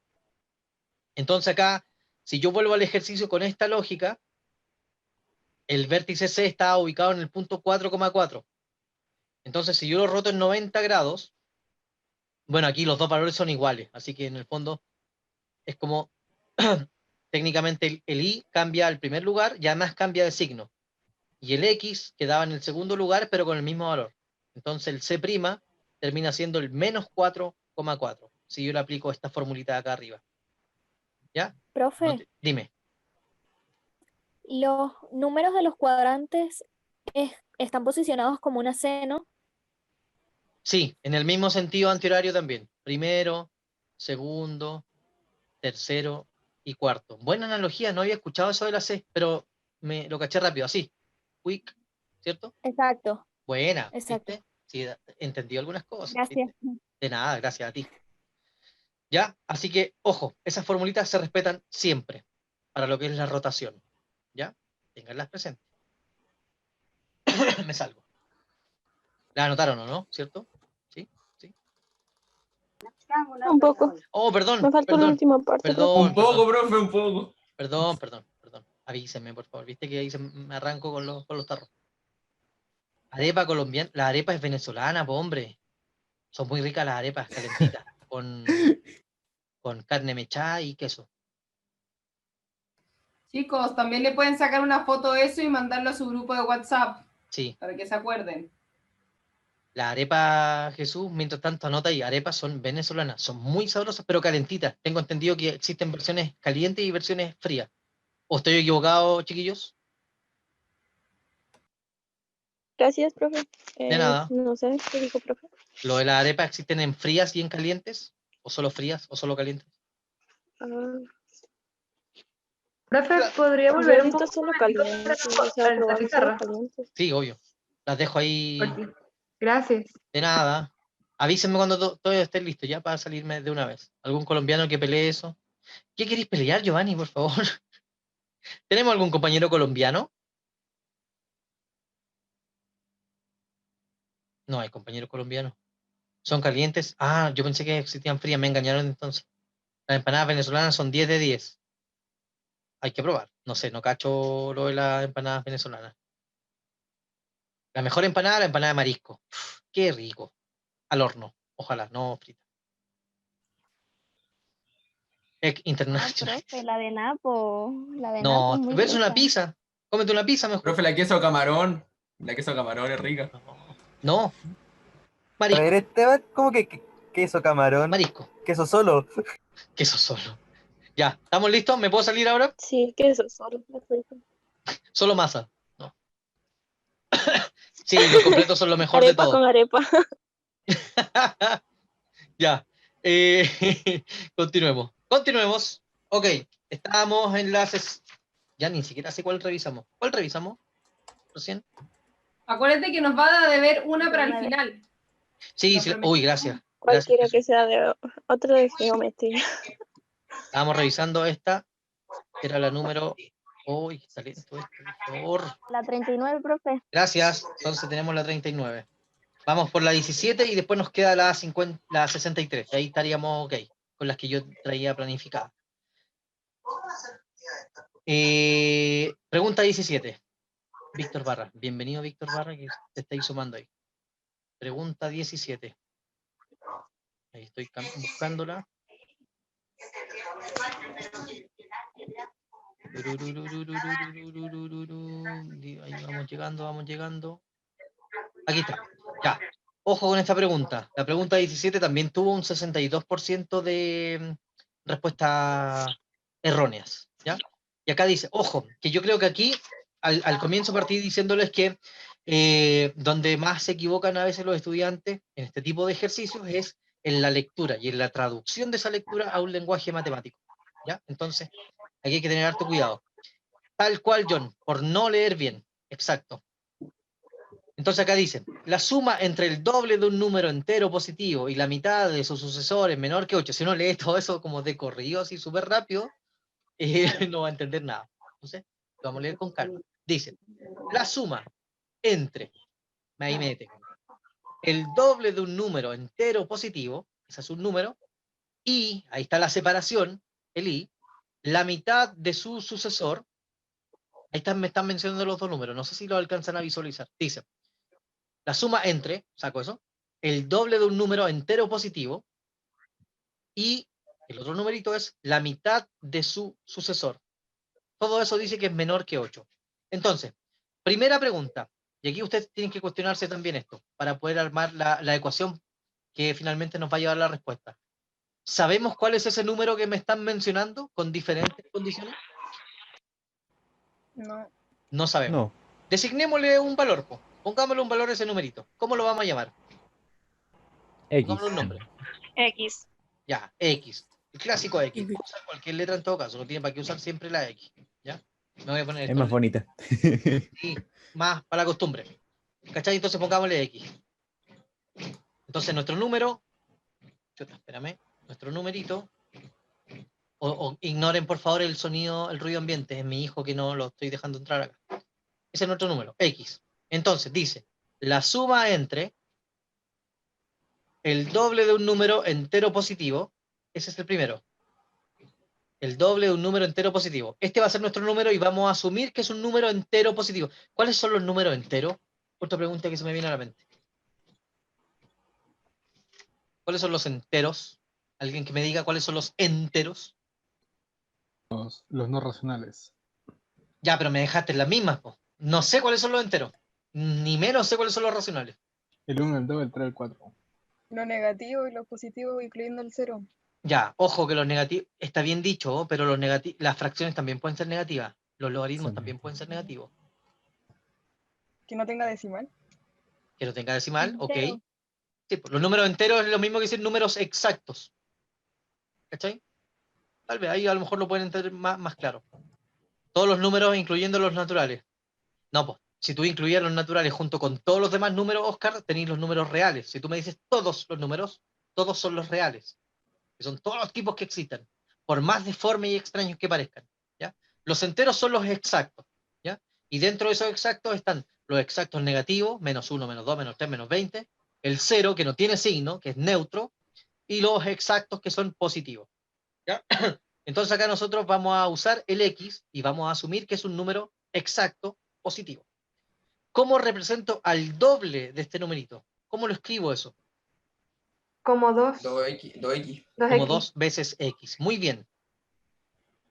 Entonces acá, si yo vuelvo al ejercicio con esta lógica, el vértice C está ubicado en el punto 4,4. Entonces, si yo lo roto en 90 grados, bueno, aquí los dos valores son iguales, así que en el fondo es como técnicamente el Y cambia al primer lugar y además cambia de signo. Y el X quedaba en el segundo lugar, pero con el mismo valor. Entonces el C' termina siendo el menos 4,4, si yo le aplico esta formulita de acá arriba. ¿Ya? Profe, Dime. los números de los cuadrantes están posicionados como una C, ¿no? Sí, en el mismo sentido antihorario también. Primero, segundo, tercero y cuarto. Buena analogía, no había escuchado eso de la C, pero me lo caché rápido, así. Quick, ¿cierto? Exacto. Buena, Exacto. ¿viste? Sí, entendí algunas cosas. Gracias. ¿Viste? De nada, gracias a ti. ¿Ya? Así que, ojo, esas formulitas se respetan siempre para lo que es la rotación. ¿Ya? Ténganlas presentes. Me salgo. ¿La anotaron o no? ¿Cierto? ¿Sí? ¿Sí? Un poco. Oh, perdón. Me falta la última parte. Un poco, profe, un poco. Perdón. Avísenme, por favor. Viste que ahí me arranco con los tarros. Arepa colombiana. La arepa es venezolana, po, hombre. Son muy ricas las arepas calentitas. con carne mechada y queso. Chicos, también le pueden sacar una foto de eso y mandarlo a su grupo de WhatsApp Sí. para que se acuerden. La arepa, Jesús, mientras tanto anota ahí, arepas son venezolanas, son muy sabrosas, pero calentitas. Tengo entendido que existen versiones calientes y versiones frías. ¿O estoy equivocado, chiquillos? Gracias, profe. De nada. No sé qué dijo, profe. ¿Lo de las arepas existen en frías y en calientes? ¿O solo frías o solo calientes? Profe, ¿podría Yo volver he un visto poco solo más calientes, o sea, a la probar solo pizarra? calientes. Sí, obvio. Las dejo ahí. Gracias. De nada. Avísenme cuando todo esté listo ya para salirme de una vez. ¿Algún colombiano que pelee eso? ¿Qué queréis pelear, Giovanni, por favor? ¿Tenemos algún compañero colombiano? No hay compañeros colombianos. ¿Son calientes? Ah, yo pensé que existían frías, me engañaron entonces. Las empanadas venezolanas son 10 de 10. Hay que probar. No sé, no cacho lo de las empanadas venezolanas. La mejor empanada, la empanada de marisco. Uf, qué rico. Al horno. Ojalá, no frita. No, International. profe, la de Napo. La de Napo No, es muy ves una rica. pizza. Cómete una pizza mejor. Profe, la queso camarón. La queso camarón es rica. No. A ver, Esteban, ¿cómo que queso camarón? Marisco. Queso solo. Queso solo. Ya, ¿estamos listos? ¿Me puedo salir ahora? Sí, queso solo. Es rico. Solo masa. No. Sí, los completos son lo mejor de Arepa todo. con arepa. Ya. Continuemos. Continuemos. Ok. Estábamos en las... Ya ni siquiera sé cuál revisamos. ¿Cuál revisamos? ¿Recién? Acuérdate que nos va a deber una para el final. Sí, sí. Uy, gracias. Cualquiera que sea de otro de geometría. Estábamos revisando esta. Era la número... Uy, está lento esto, por favor. La 39, profe. Gracias. Entonces tenemos la 39. Vamos por la 17 y después nos queda la 50, la 63. Y ahí estaríamos ok, con las que yo traía planificada. Pregunta 17. Víctor Barra. Bienvenido, Víctor Barra, que te estáis sumando ahí. Pregunta 17. Ahí estoy buscándola. Ahí vamos llegando. Aquí está. Ya. Ojo con esta pregunta. La pregunta 17 también tuvo un 62% de respuestas erróneas. ¿Ya? Y acá dice, ojo, que yo creo que aquí, al comienzo partí diciéndoles que donde más se equivocan a veces los estudiantes en este tipo de ejercicios es en la lectura y en la traducción de esa lectura a un lenguaje matemático. ¿Ya? Entonces, aquí hay que tener harto cuidado. Tal cual, John, por no leer bien. Exacto. Entonces acá dice, la suma entre el doble de un número entero positivo y la mitad de sus sucesores menor que 8, si uno lee todo eso como de corrido, así súper rápido, no va a entender nada. Entonces, lo vamos a leer con calma. Dice, la suma entre, ahí me detengo, el doble de un número entero positivo, ese es un número, y, ahí está la separación, el i, la mitad de su sucesor, ahí me están mencionando los dos números, no sé si lo alcanzan a visualizar. Dice, la suma entre, saco eso, el doble de un número entero positivo y el otro numerito es la mitad de su sucesor. Todo eso dice que es menor que 8. Entonces, primera pregunta, y aquí ustedes tienen que cuestionarse también esto, para poder armar la ecuación que finalmente nos va a llevar a la respuesta. ¿Sabemos cuál es ese número que me están mencionando con diferentes condiciones? No. No sabemos. No. Designémosle un valor, pongámosle un valor a ese numerito. ¿Cómo lo vamos a llamar? X. Pongámosle un nombre. X. Ya, X. El clásico X. Puedo usar cualquier letra en todo caso, no tiene para qué usar siempre la X. ¿Ya? Me voy a poner Es esto. más bonita. Sí, más para la costumbre. ¿Cachai? Entonces pongámosle X. Entonces nuestro número, espérame, nuestro numerito, o ignoren por favor el sonido, el ruido ambiente, es mi hijo que no lo estoy dejando entrar acá. Ese es nuestro número, X. Entonces dice, la suma entre el doble de un número entero positivo, ese es el primero. El doble de un número entero positivo. Este va a ser nuestro número y vamos a asumir que es un número entero positivo. ¿Cuáles son los números enteros? Otra pregunta que se me viene a la mente. ¿Cuáles son los enteros? ¿Alguien que me diga cuáles son los enteros? Los no racionales. Ya, pero me dejaste en las mismas, po. No sé cuáles son los enteros, ni menos sé cuáles son los racionales. El 1, el 2, el 3, el 4. Lo negativo y lo positivo, incluyendo el 0. Ya, ojo que los negativos, está bien dicho, pero los las fracciones también pueden ser negativas. Los logaritmos también pueden ser negativos. Que no tenga decimal. Que no tenga decimal, ok. Entero. Sí, pues, los números enteros es lo mismo que decir números exactos. ¿Cachai? Tal vez ahí a lo mejor lo pueden entender más claro. Todos los números, incluyendo los naturales. No, pues, si tú incluías los naturales junto con todos los demás números, Oscar, tenéis los números reales. Si tú me dices todos los números, todos son los reales. Que son todos los tipos que existen, por más deformes y extraños que parezcan. ¿Ya? Los enteros son los exactos. ¿Ya? Y dentro de esos exactos están los exactos negativos, menos 1, menos 2, menos 3, menos 20, el 0, que no tiene signo, que es neutro, y los exactos que son positivos. ¿Ya? Entonces acá nosotros vamos a usar el X y vamos a asumir que es un número exacto positivo. ¿Cómo represento al doble de este numerito? ¿Cómo lo escribo eso? Como 2. 2x. Como 2 veces X. Muy bien.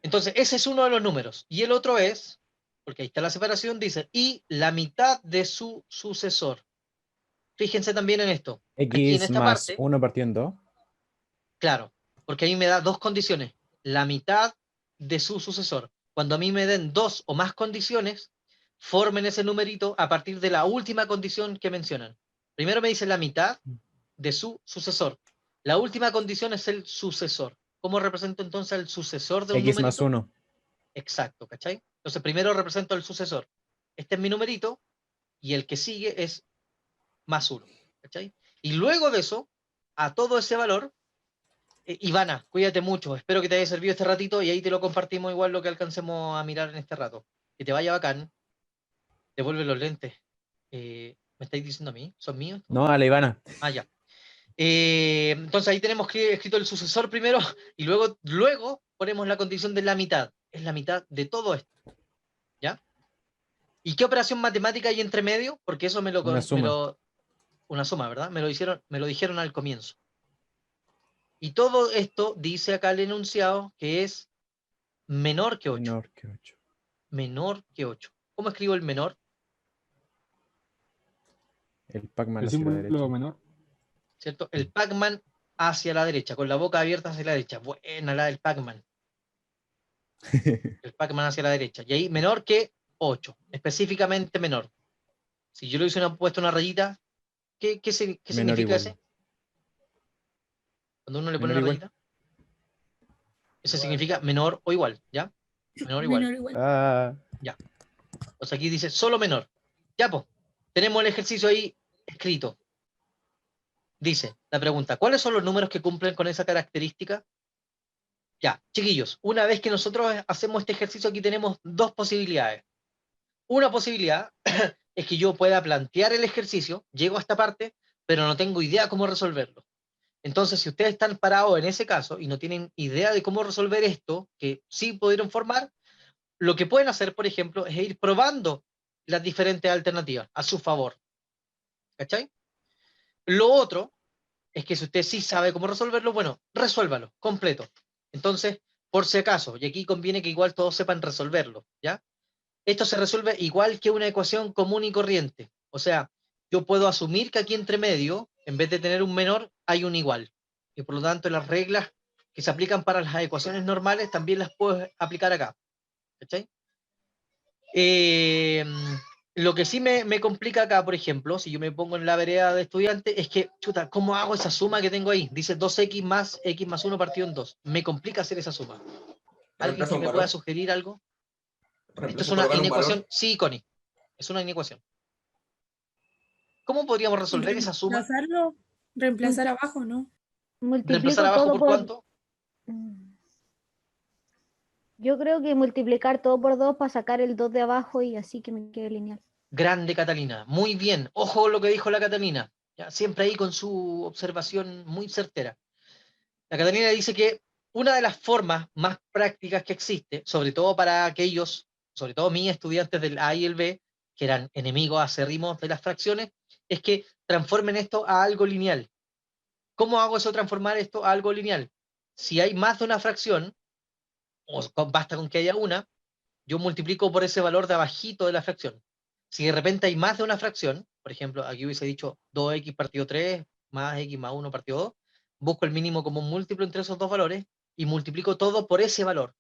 Entonces, ese es uno de los números. Y el otro es, porque ahí está la separación, dice, y la mitad de su sucesor. Fíjense también en esto. Aquí en X esta más parte, 1 partido en 2. claro, porque a mí me da dos condiciones. La mitad de su sucesor. Cuando a mí me den dos o más condiciones, formen ese numerito a partir de la última condición que mencionan. Primero me dice la mitad de su sucesor. La última condición es el sucesor. ¿Cómo represento entonces el sucesor de un X más numerito? 1. Exacto, ¿cachai? Entonces primero represento el sucesor. Este es mi numerito y el que sigue es más 1, ¿cachai? Y luego de eso, a todo ese valor, Ivana, cuídate mucho, espero que te haya servido este ratito y ahí te lo compartimos igual lo que alcancemos a mirar en este rato. Que te vaya bacán, devuelve los lentes. ¿Me estáis diciendo a mí? ¿Son míos? No, a la Ivana. Ah, ya. Entonces ahí tenemos escrito el sucesor primero y luego ponemos la condición de la mitad. Es la mitad de todo esto. ¿Ya? ¿Y qué operación matemática hay entre medio? Porque eso Una suma. una suma, ¿verdad? Me lo dijeron al comienzo. Y todo esto dice acá el enunciado que es menor que 8. Menor que 8. Menor que 8. ¿Cómo escribo el menor? El Pac-Man El hacia la símbolo derecha. menor. ¿Cierto? El Pac-Man hacia la derecha, con la boca abierta hacia la derecha. Buena la del Pac-Man. El Pac-Man hacia la derecha. Y ahí menor que 8. Específicamente menor. Si yo le hubiese puesto una rayita, ¿qué significa igual. ese? Cuando uno le pone Menor una igual. rayita. Ese significa menor o igual, ¿ya? Menor o igual. Menor igual. Ah, Ya. Pues aquí dice solo menor. Ya, pues. Tenemos el ejercicio ahí escrito. Dice la pregunta, ¿cuáles son los números que cumplen con esa característica? Ya, chiquillos, una vez que nosotros hacemos este ejercicio, aquí tenemos dos posibilidades. Una posibilidad es que yo pueda plantear el ejercicio, llego a esta parte, pero no tengo idea cómo resolverlo. Entonces, si ustedes están parados en ese caso y no tienen idea de cómo resolver esto, que sí pudieron formar, lo que pueden hacer, por ejemplo, es ir probando las diferentes alternativas a su favor. ¿Cachai? Lo otro es que si usted sí sabe cómo resolverlo, bueno, resuélvalo, completo. Entonces, por si acaso, y aquí conviene que igual todos sepan resolverlo, ¿ya? Esto se resuelve igual que una ecuación común y corriente. O sea, yo puedo asumir que aquí entre medio, en vez de tener un menor, hay un igual. Y por lo tanto, las reglas que se aplican para las ecuaciones normales también las puedo aplicar acá. ¿Cachai? Lo que sí me complica acá, por ejemplo, si yo me pongo en la vereda de estudiante, es que, chuta, ¿cómo hago esa suma que tengo ahí? Dice 2x más x más 1 partido en 2. Me complica hacer esa suma. ¿Alguien que me pueda sugerir algo? Esto es una inecuación. Sí, Connie. Es una inecuación. ¿Cómo podríamos resolver esa suma? Reemplazar abajo, ¿no? ¿Reemplazar abajo por cuánto? Yo creo que multiplicar todo por 2 para sacar el 2 de abajo y así que me quede lineal. Grande Catalina, muy bien. Ojo lo que dijo la Catalina. ¿Ya? Siempre ahí con su observación muy certera. La Catalina dice que una de las formas más prácticas que existe, sobre todo para aquellos, sobre todo mis estudiantes del A y el B, que eran enemigos acérrimos de las fracciones, es que transformen esto a algo lineal. ¿Cómo hago eso, transformar esto a algo lineal? Si hay más de una fracción, o basta con que haya una, yo multiplico por ese valor de abajito de la fracción. Si de repente hay más de una fracción, por ejemplo, aquí hubiese dicho 2x partido 3 más x más 1 partido 2, busco el mínimo común múltiplo entre esos dos valores y multiplico todo por ese valor.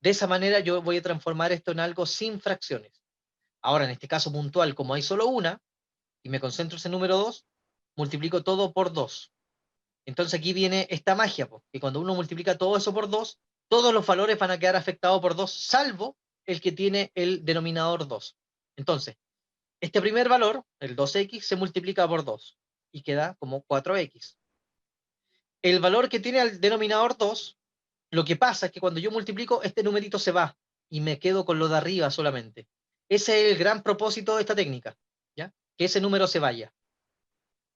De esa manera yo voy a transformar esto en algo sin fracciones. Ahora, en este caso puntual, como hay solo una, y me concentro en ese número 2, multiplico todo por 2. Entonces aquí viene esta magia, que cuando uno multiplica todo eso por 2, todos los valores van a quedar afectados por 2, salvo el que tiene el denominador 2. Entonces, este primer valor, el 2x, se multiplica por 2 y queda como 4x. El valor que tiene el denominador 2, lo que pasa es que cuando yo multiplico, este numerito se va y me quedo con lo de arriba solamente. Ese es el gran propósito de esta técnica, ¿ya? Que ese número se vaya.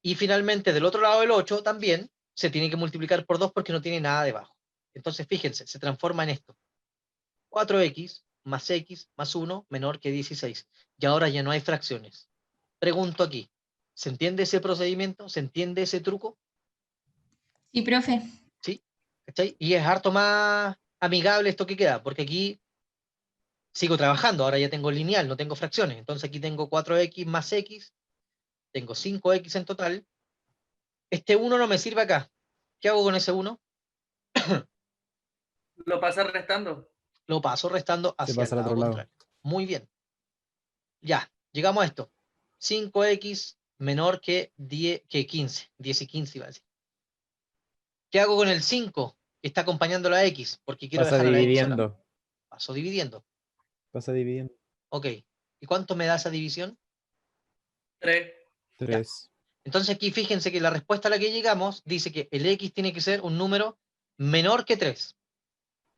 Y finalmente, del otro lado del 8 también se tiene que multiplicar por 2 porque no tiene nada debajo. Entonces, fíjense, se transforma en esto. 4x más x más 1 menor que 16. Y ahora ya no hay fracciones. Pregunto aquí, ¿se entiende ese procedimiento? ¿Se entiende ese truco? Sí, profe. ¿Sí? ¿Cachai? Y es harto más amigable esto que queda, porque aquí sigo trabajando, ahora ya tengo lineal, no tengo fracciones. Entonces aquí tengo 4x más x, tengo 5x en total. Este 1 no me sirve acá. ¿Qué hago con ese 1? Lo pasa restando. Lo paso restando Se hacia pasa el al lado otro lado. contrario. Muy bien. Ya, llegamos a esto. 5x menor que 15. 10 y 15 iba a decir. ¿Qué hago con el 5? Que está acompañando la x, porque quiero Pasa dejar a la x sola. dividiendo. Paso dividiendo. Pasa dividiendo. Ok. ¿Y cuánto me da esa división? 3. 3. Entonces aquí fíjense que la respuesta a la que llegamos dice que el x tiene que ser un número menor que 3.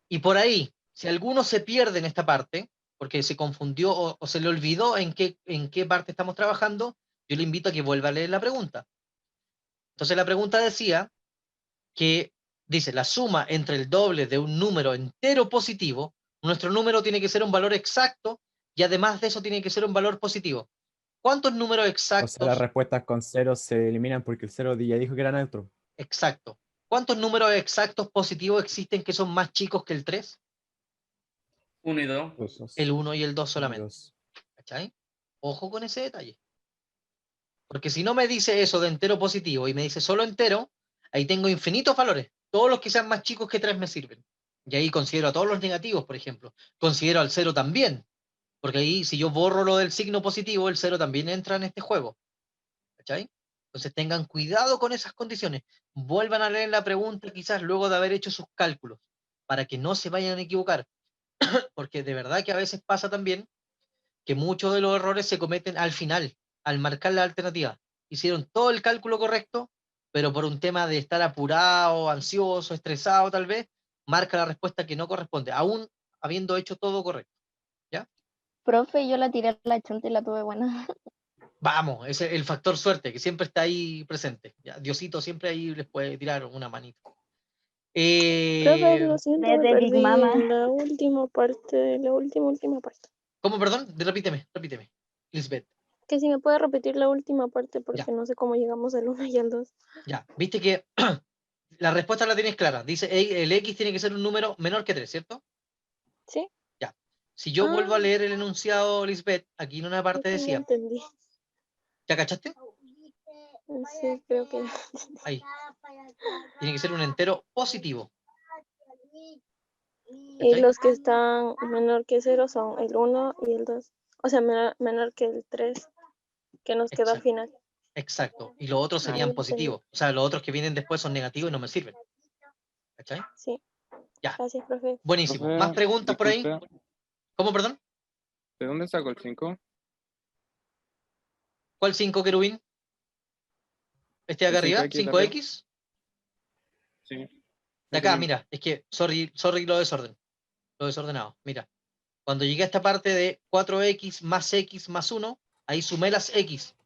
Y por ahí, si alguno se pierde en esta parte, porque se confundió o se le olvidó en qué parte estamos trabajando, yo le invito a que vuelva a leer la pregunta. Entonces la pregunta decía que, dice, la suma entre el doble de un número entero positivo, nuestro número tiene que ser un valor exacto y además de eso tiene que ser un valor positivo. ¿Cuántos números O exactos? sea, las respuestas con 0 se eliminan porque el 0 ya dijo que era neutro. Exacto. ¿Cuántos números exactos positivos existen que son más chicos que el 3? 1 y 2. El 1 y el 2 solamente. 2. ¿Cachai? Ojo con ese detalle. Porque si no me dice eso de entero positivo y me dice solo entero, ahí tengo infinitos valores. Todos los que sean más chicos que 3 me sirven. Y ahí considero a todos los negativos, por ejemplo. Considero al 0 también. Porque ahí, si yo borro lo del signo positivo, el 0 también entra en este juego. ¿Cachai? Entonces tengan cuidado con esas condiciones. Vuelvan a leer la pregunta quizás luego de haber hecho sus cálculos, para que no se vayan a equivocar. Porque de verdad que a veces pasa también que muchos de los errores se cometen al final, al marcar la alternativa. Hicieron todo el cálculo correcto, pero por un tema de estar apurado, ansioso, estresado tal vez, marca la respuesta que no corresponde, aún habiendo hecho todo correcto. ¿Ya? Profe, yo la tiré a la chunta y la tuve buena. Vamos, ese es el factor suerte, que siempre está ahí presente. ¿Ya? Diosito siempre ahí les puede tirar una manita. Profe, lo siento, me Desde Big perdí Mama. en la última parte, la última parte. ¿Cómo, perdón? Repíteme, Lisbeth. Que si me puede repetir la última parte porque Ya. no sé cómo llegamos al 1 y al 2. Ya, viste que la respuesta la tienes clara. Dice, el X tiene que ser un número menor que 3, ¿cierto? ¿Sí? Ya. Si yo vuelvo a leer el enunciado, Lisbeth, aquí en una parte Ya decía, entendí. ¿ya cachaste? Sí, creo que Ahí. Tiene que ser un entero positivo. Y los que están menor que 0 son el 1 y el 2. O sea, menor que el 3 que nos queda al final. Exacto. Y los otros serían Ahí lo positivos. O sea, los otros que vienen después son negativos y no me sirven. ¿Cachai? Sí. Ya. Gracias, profe. Buenísimo. Profe, ¿Más preguntas por ahí? disculpe, ¿Cómo, perdón? ¿de dónde saco el 5? ¿Cuál 5, querubín? ¿Este de acá El arriba? 5X de arriba. ¿5X? Sí. De acá, mira, es que, sorry lo desordenado. Mira, cuando llegué a esta parte de 4x más 1, ahí sumé las x.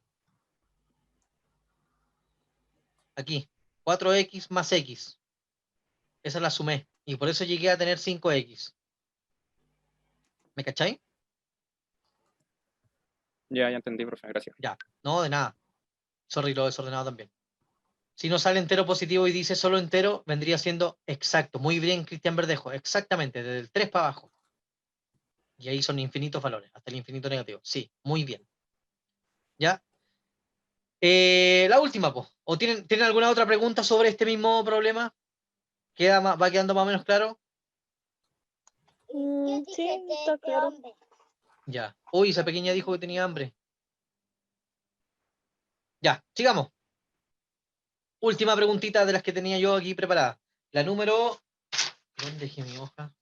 Aquí, 4x más x. Esa la sumé. Y por eso llegué a tener 5x. ¿Me cachai? Ya entendí, profe, gracias. Ya, no, de nada. Sorry lo desordenado también. Si no sale entero positivo y dice solo entero, vendría siendo exacto. Muy bien, Cristian Verdejo. Exactamente, desde el 3 para abajo. Y ahí son infinitos valores, hasta el infinito negativo. Sí, muy bien. ¿Ya? La última, pues. ¿O tienen alguna otra pregunta sobre este mismo problema? ¿Va quedando más o menos claro? Sí, está claro. Ya. Uy, esa pequeña dijo que tenía hambre. Ya, sigamos. Última preguntita de las que tenía yo aquí preparada. La número... ¿Dónde dejé mi hoja?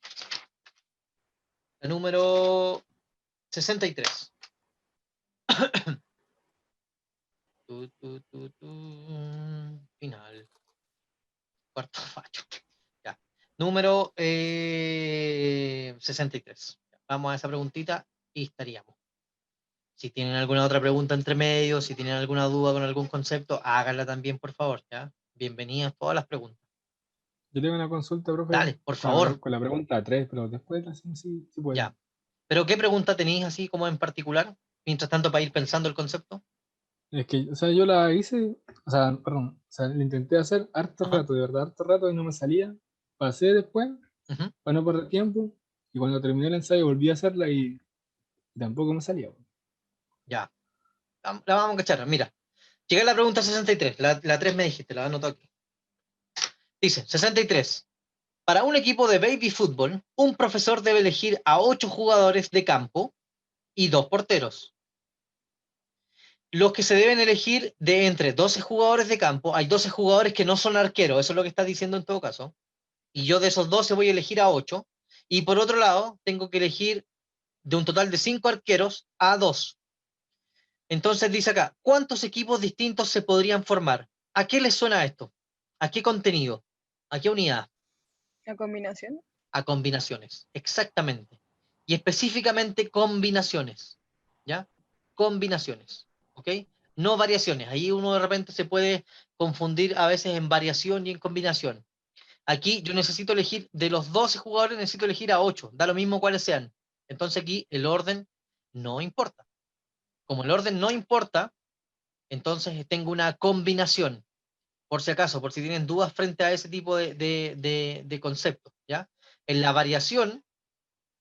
La número 63. Final. Cuarto fallo. Ya. Número 63. Vamos a esa preguntita y estaríamos. Si tienen alguna otra pregunta entre medio, si tienen alguna duda con algún concepto, háganla también, por favor. ¿Ya? Bienvenidas todas las preguntas. Yo tengo una consulta, profe. Dale, por favor. Con la pregunta 3, pero después la hacemos sí puede. Ya. ¿Pero qué pregunta tenéis así como en particular? Mientras tanto, para ir pensando el concepto. Es que, o sea, yo la hice, o sea, perdón, o sea, la intenté hacer harto rato, de verdad, harto rato y no me salía. Pasé después, para no perder tiempo, y cuando terminé el ensayo volví a hacerla y tampoco me salía. Ya. La vamos a cachar. Mira, llegué a la pregunta 63. La 3 me dijiste, la anoto aquí. Dice, 63. Para un equipo de baby fútbol, un profesor debe elegir a 8 jugadores de campo y 2 porteros. Los que se deben elegir de entre 12 jugadores de campo, hay 12 jugadores que no son arqueros, eso es lo que está diciendo en todo caso, y yo de esos 12 voy a elegir a 8, y por otro lado, tengo que elegir de un total de 5 arqueros a 2. Entonces dice acá, ¿cuántos equipos distintos se podrían formar? ¿A qué les suena esto? ¿A qué contenido? ¿A qué unidad? ¿La combinación? A combinaciones, exactamente. Y específicamente combinaciones, ¿ya? Combinaciones, ¿ok? No variaciones. Ahí uno de repente se puede confundir a veces en variación y en combinación. Aquí yo necesito elegir, de los 12 jugadores necesito elegir a 8, da lo mismo cuáles sean. Entonces aquí el orden no importa. Como el orden no importa, entonces tengo una combinación, por si acaso, por si tienen dudas frente a ese tipo de conceptos, ¿ya? En la variación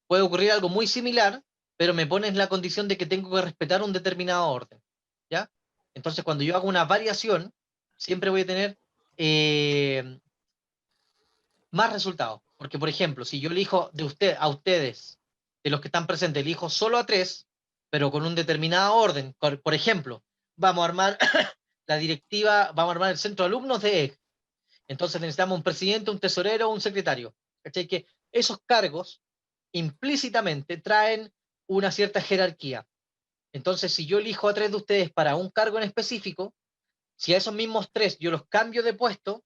puede ocurrir algo muy similar, pero me pones la condición de que tengo que respetar un determinado orden, ¿ya? Entonces, cuando yo hago una variación, siempre voy a tener más resultados. Porque, por ejemplo, si yo elijo a ustedes, de los que están presentes, elijo solo a 3, pero con un determinado orden, por ejemplo, vamos a armar la directiva, vamos a armar el centro de alumnos de EG. Entonces necesitamos un presidente, un tesorero, un secretario. ¿Cachai? Que esos cargos implícitamente traen una cierta jerarquía. Entonces, si yo elijo a 3 de ustedes para un cargo en específico, si a esos mismos 3 yo los cambio de puesto,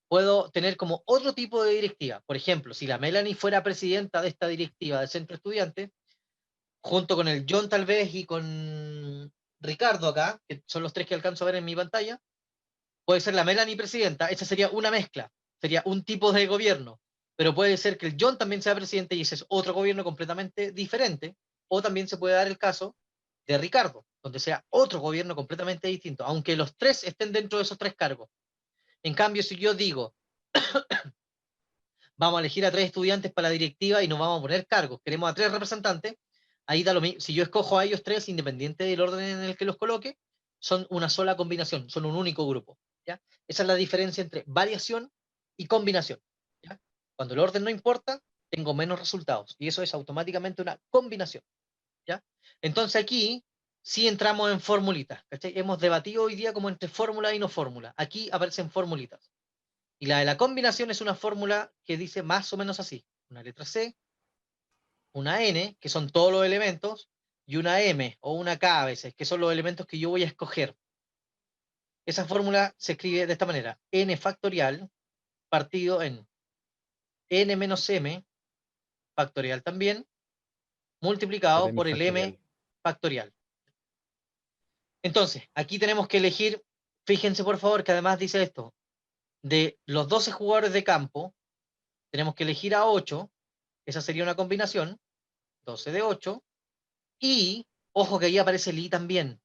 puedo tener como otro tipo de directiva. Por ejemplo, si la Melanie fuera presidenta de esta directiva del centro estudiante, junto con el John tal vez y con Ricardo acá, que son los 3 que alcanzo a ver en mi pantalla, puede ser la Melanie presidenta, esa sería una mezcla, sería un tipo de gobierno, pero puede ser que el John también sea presidente y ese es otro gobierno completamente diferente, o también se puede dar el caso de Ricardo, donde sea otro gobierno completamente distinto, aunque los 3 estén dentro de esos 3 cargos. En cambio, si yo digo, vamos a elegir a 3 estudiantes para la directiva y nos vamos a poner cargos, queremos a 3 representantes, ahí da lo mismo. Si yo escojo a ellos 3, independiente del orden en el que los coloque, son una sola combinación, son un único grupo. ¿Ya? Esa es la diferencia entre variación y combinación. ¿Ya? Cuando el orden no importa, tengo menos resultados, y eso es automáticamente una combinación. ¿Ya? Entonces aquí sí entramos en formulitas. ¿Cachai? Hemos debatido hoy día como entre fórmula y no fórmula. Aquí aparecen formulitas. Y la de la combinación es una fórmula que dice más o menos así. Una letra C, una N, que son todos los elementos, y una M o una K a veces, que son los elementos que yo voy a escoger. Esa fórmula se escribe de esta manera. N factorial partido en N menos M factorial también, multiplicado por el M factorial. Entonces, aquí tenemos que elegir, fíjense por favor que además dice esto, de los 12 jugadores de campo, tenemos que elegir a 8, esa sería una combinación, 12 de 8, y, ojo que ahí aparece el I también,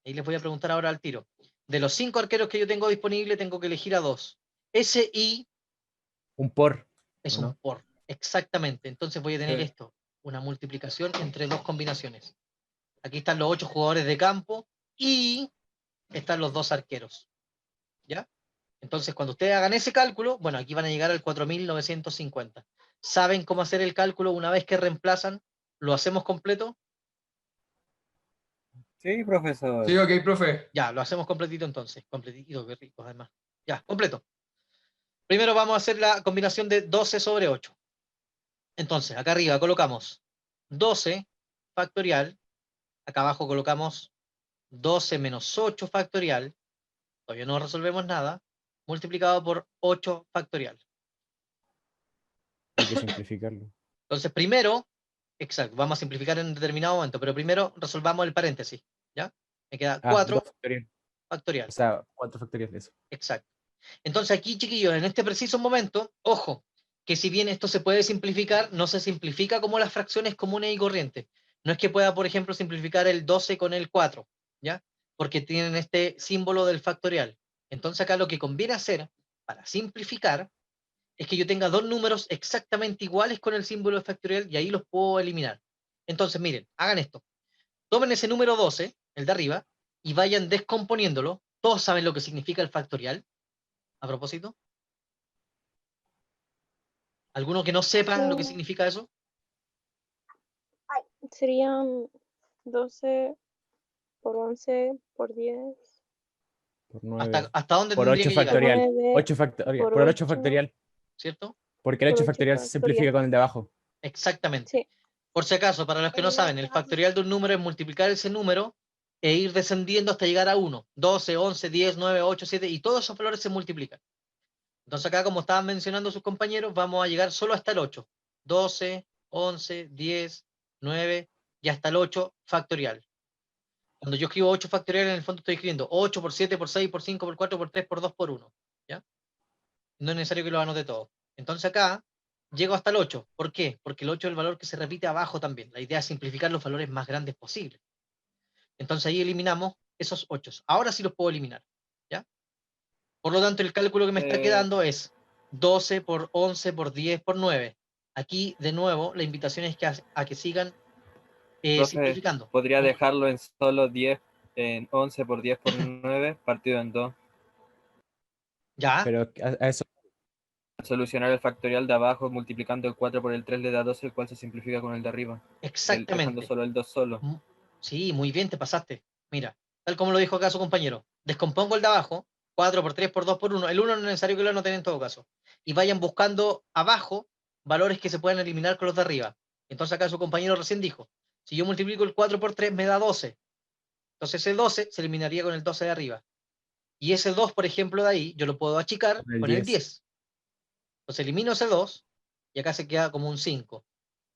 ahí les voy a preguntar ahora al tiro, de los 5 arqueros que yo tengo disponible, tengo que elegir a 2. Ese I un por. es un por, exactamente, entonces voy a tener esto, una multiplicación entre dos combinaciones. Aquí están los 8 jugadores de campo y están los 2 arqueros. ¿Ya? Entonces, cuando ustedes hagan ese cálculo, bueno, aquí van a llegar al 4.950. ¿Saben cómo hacer el cálculo una vez que reemplazan? ¿Lo hacemos completo? Sí, profesor. Sí, ok, profe. Ya, lo hacemos completito entonces. Completito, qué rico además. Ya, completo. Primero vamos a hacer la combinación de 12 sobre 8. Entonces, acá arriba colocamos 12 factorial. Acá abajo colocamos 12 menos 8 factorial. Todavía no resolvemos nada. Multiplicado por 8 factorial. Hay que simplificarlo. Entonces, primero, exacto, vamos a simplificar en determinado momento, pero primero resolvamos el paréntesis, ¿ya? Me queda 4 2 factorial. factorial. O sea, 4 factorial de eso. Exacto. Entonces aquí, chiquillos, en este preciso momento, ojo, que si bien esto se puede simplificar, no se simplifica como las fracciones comunes y corrientes. No es que pueda, por ejemplo, simplificar el 12 con el 4, ¿ya? Porque tienen este símbolo del factorial. Entonces acá lo que conviene hacer para simplificar es que yo tenga dos números exactamente iguales con el símbolo de factorial y ahí los puedo eliminar. Entonces, miren, hagan esto. Tomen ese número 12, el de arriba, y vayan descomponiéndolo. ¿Todos saben lo que significa el factorial? A propósito. ¿Alguno que no sepa lo que significa eso? Serían 12 por 11 por 10. Por 9. ¿Hasta dónde por tendría 8 que llegar? factorial. 9 8 factorial. por Por el 8 8. factorial. ¿Cierto? Porque el Por 8 8 factorial se simplifica factorial. con el de abajo. Exactamente. Sí. Por si acaso, para los que no saben, el factorial de un número es multiplicar ese número e ir descendiendo hasta llegar a 1. 12, 11, 10, 9, 8, 7, y todos esos valores se multiplican. Entonces acá, como estaban mencionando sus compañeros, vamos a llegar solo hasta el 8. 12, 11, 10, 9 y hasta el 8 factorial. Cuando yo escribo 8 factorial, en el fondo estoy escribiendo 8 por 7, por 6, por 5, por 4, por 3, por 2, por 1. ¿Ya? No es necesario que lo anote todo. Entonces acá llego hasta el 8. ¿Por qué? Porque el 8 es el valor que se repite abajo también. La idea es simplificar los valores más grandes posibles. Entonces ahí eliminamos esos 8. Ahora sí los puedo eliminar. ¿Ya? Por lo tanto, el cálculo que me está quedando es 12 por 11 por 10 por 9. Aquí, de nuevo, la invitación es a que sigan Profe, simplificando. ¿podría dejarlo en solo 10, en 11 por 10 por 9, partido en 2? ¿Ya? Pero a eso. Solucionar el factorial de abajo multiplicando el 4 por el 3 le da 12, el cual se simplifica con el de arriba. Exactamente. Dejando solo el 2 solo. Sí, muy bien, te pasaste. Mira, tal como lo dijo acá su compañero. Descompongo el de abajo, 4 por 3 por 2 por 1. El 1 no es necesario que lo anoten en todo caso. Y vayan buscando abajo valores que se puedan eliminar con los de arriba. Entonces acá su compañero recién dijo, si yo multiplico el 4 por 3 me da 12. Entonces ese 12 se eliminaría con el 12 de arriba. Y ese 2, por ejemplo, de ahí, yo lo puedo achicar con el 10. Entonces elimino ese 2 y acá se queda como un 5.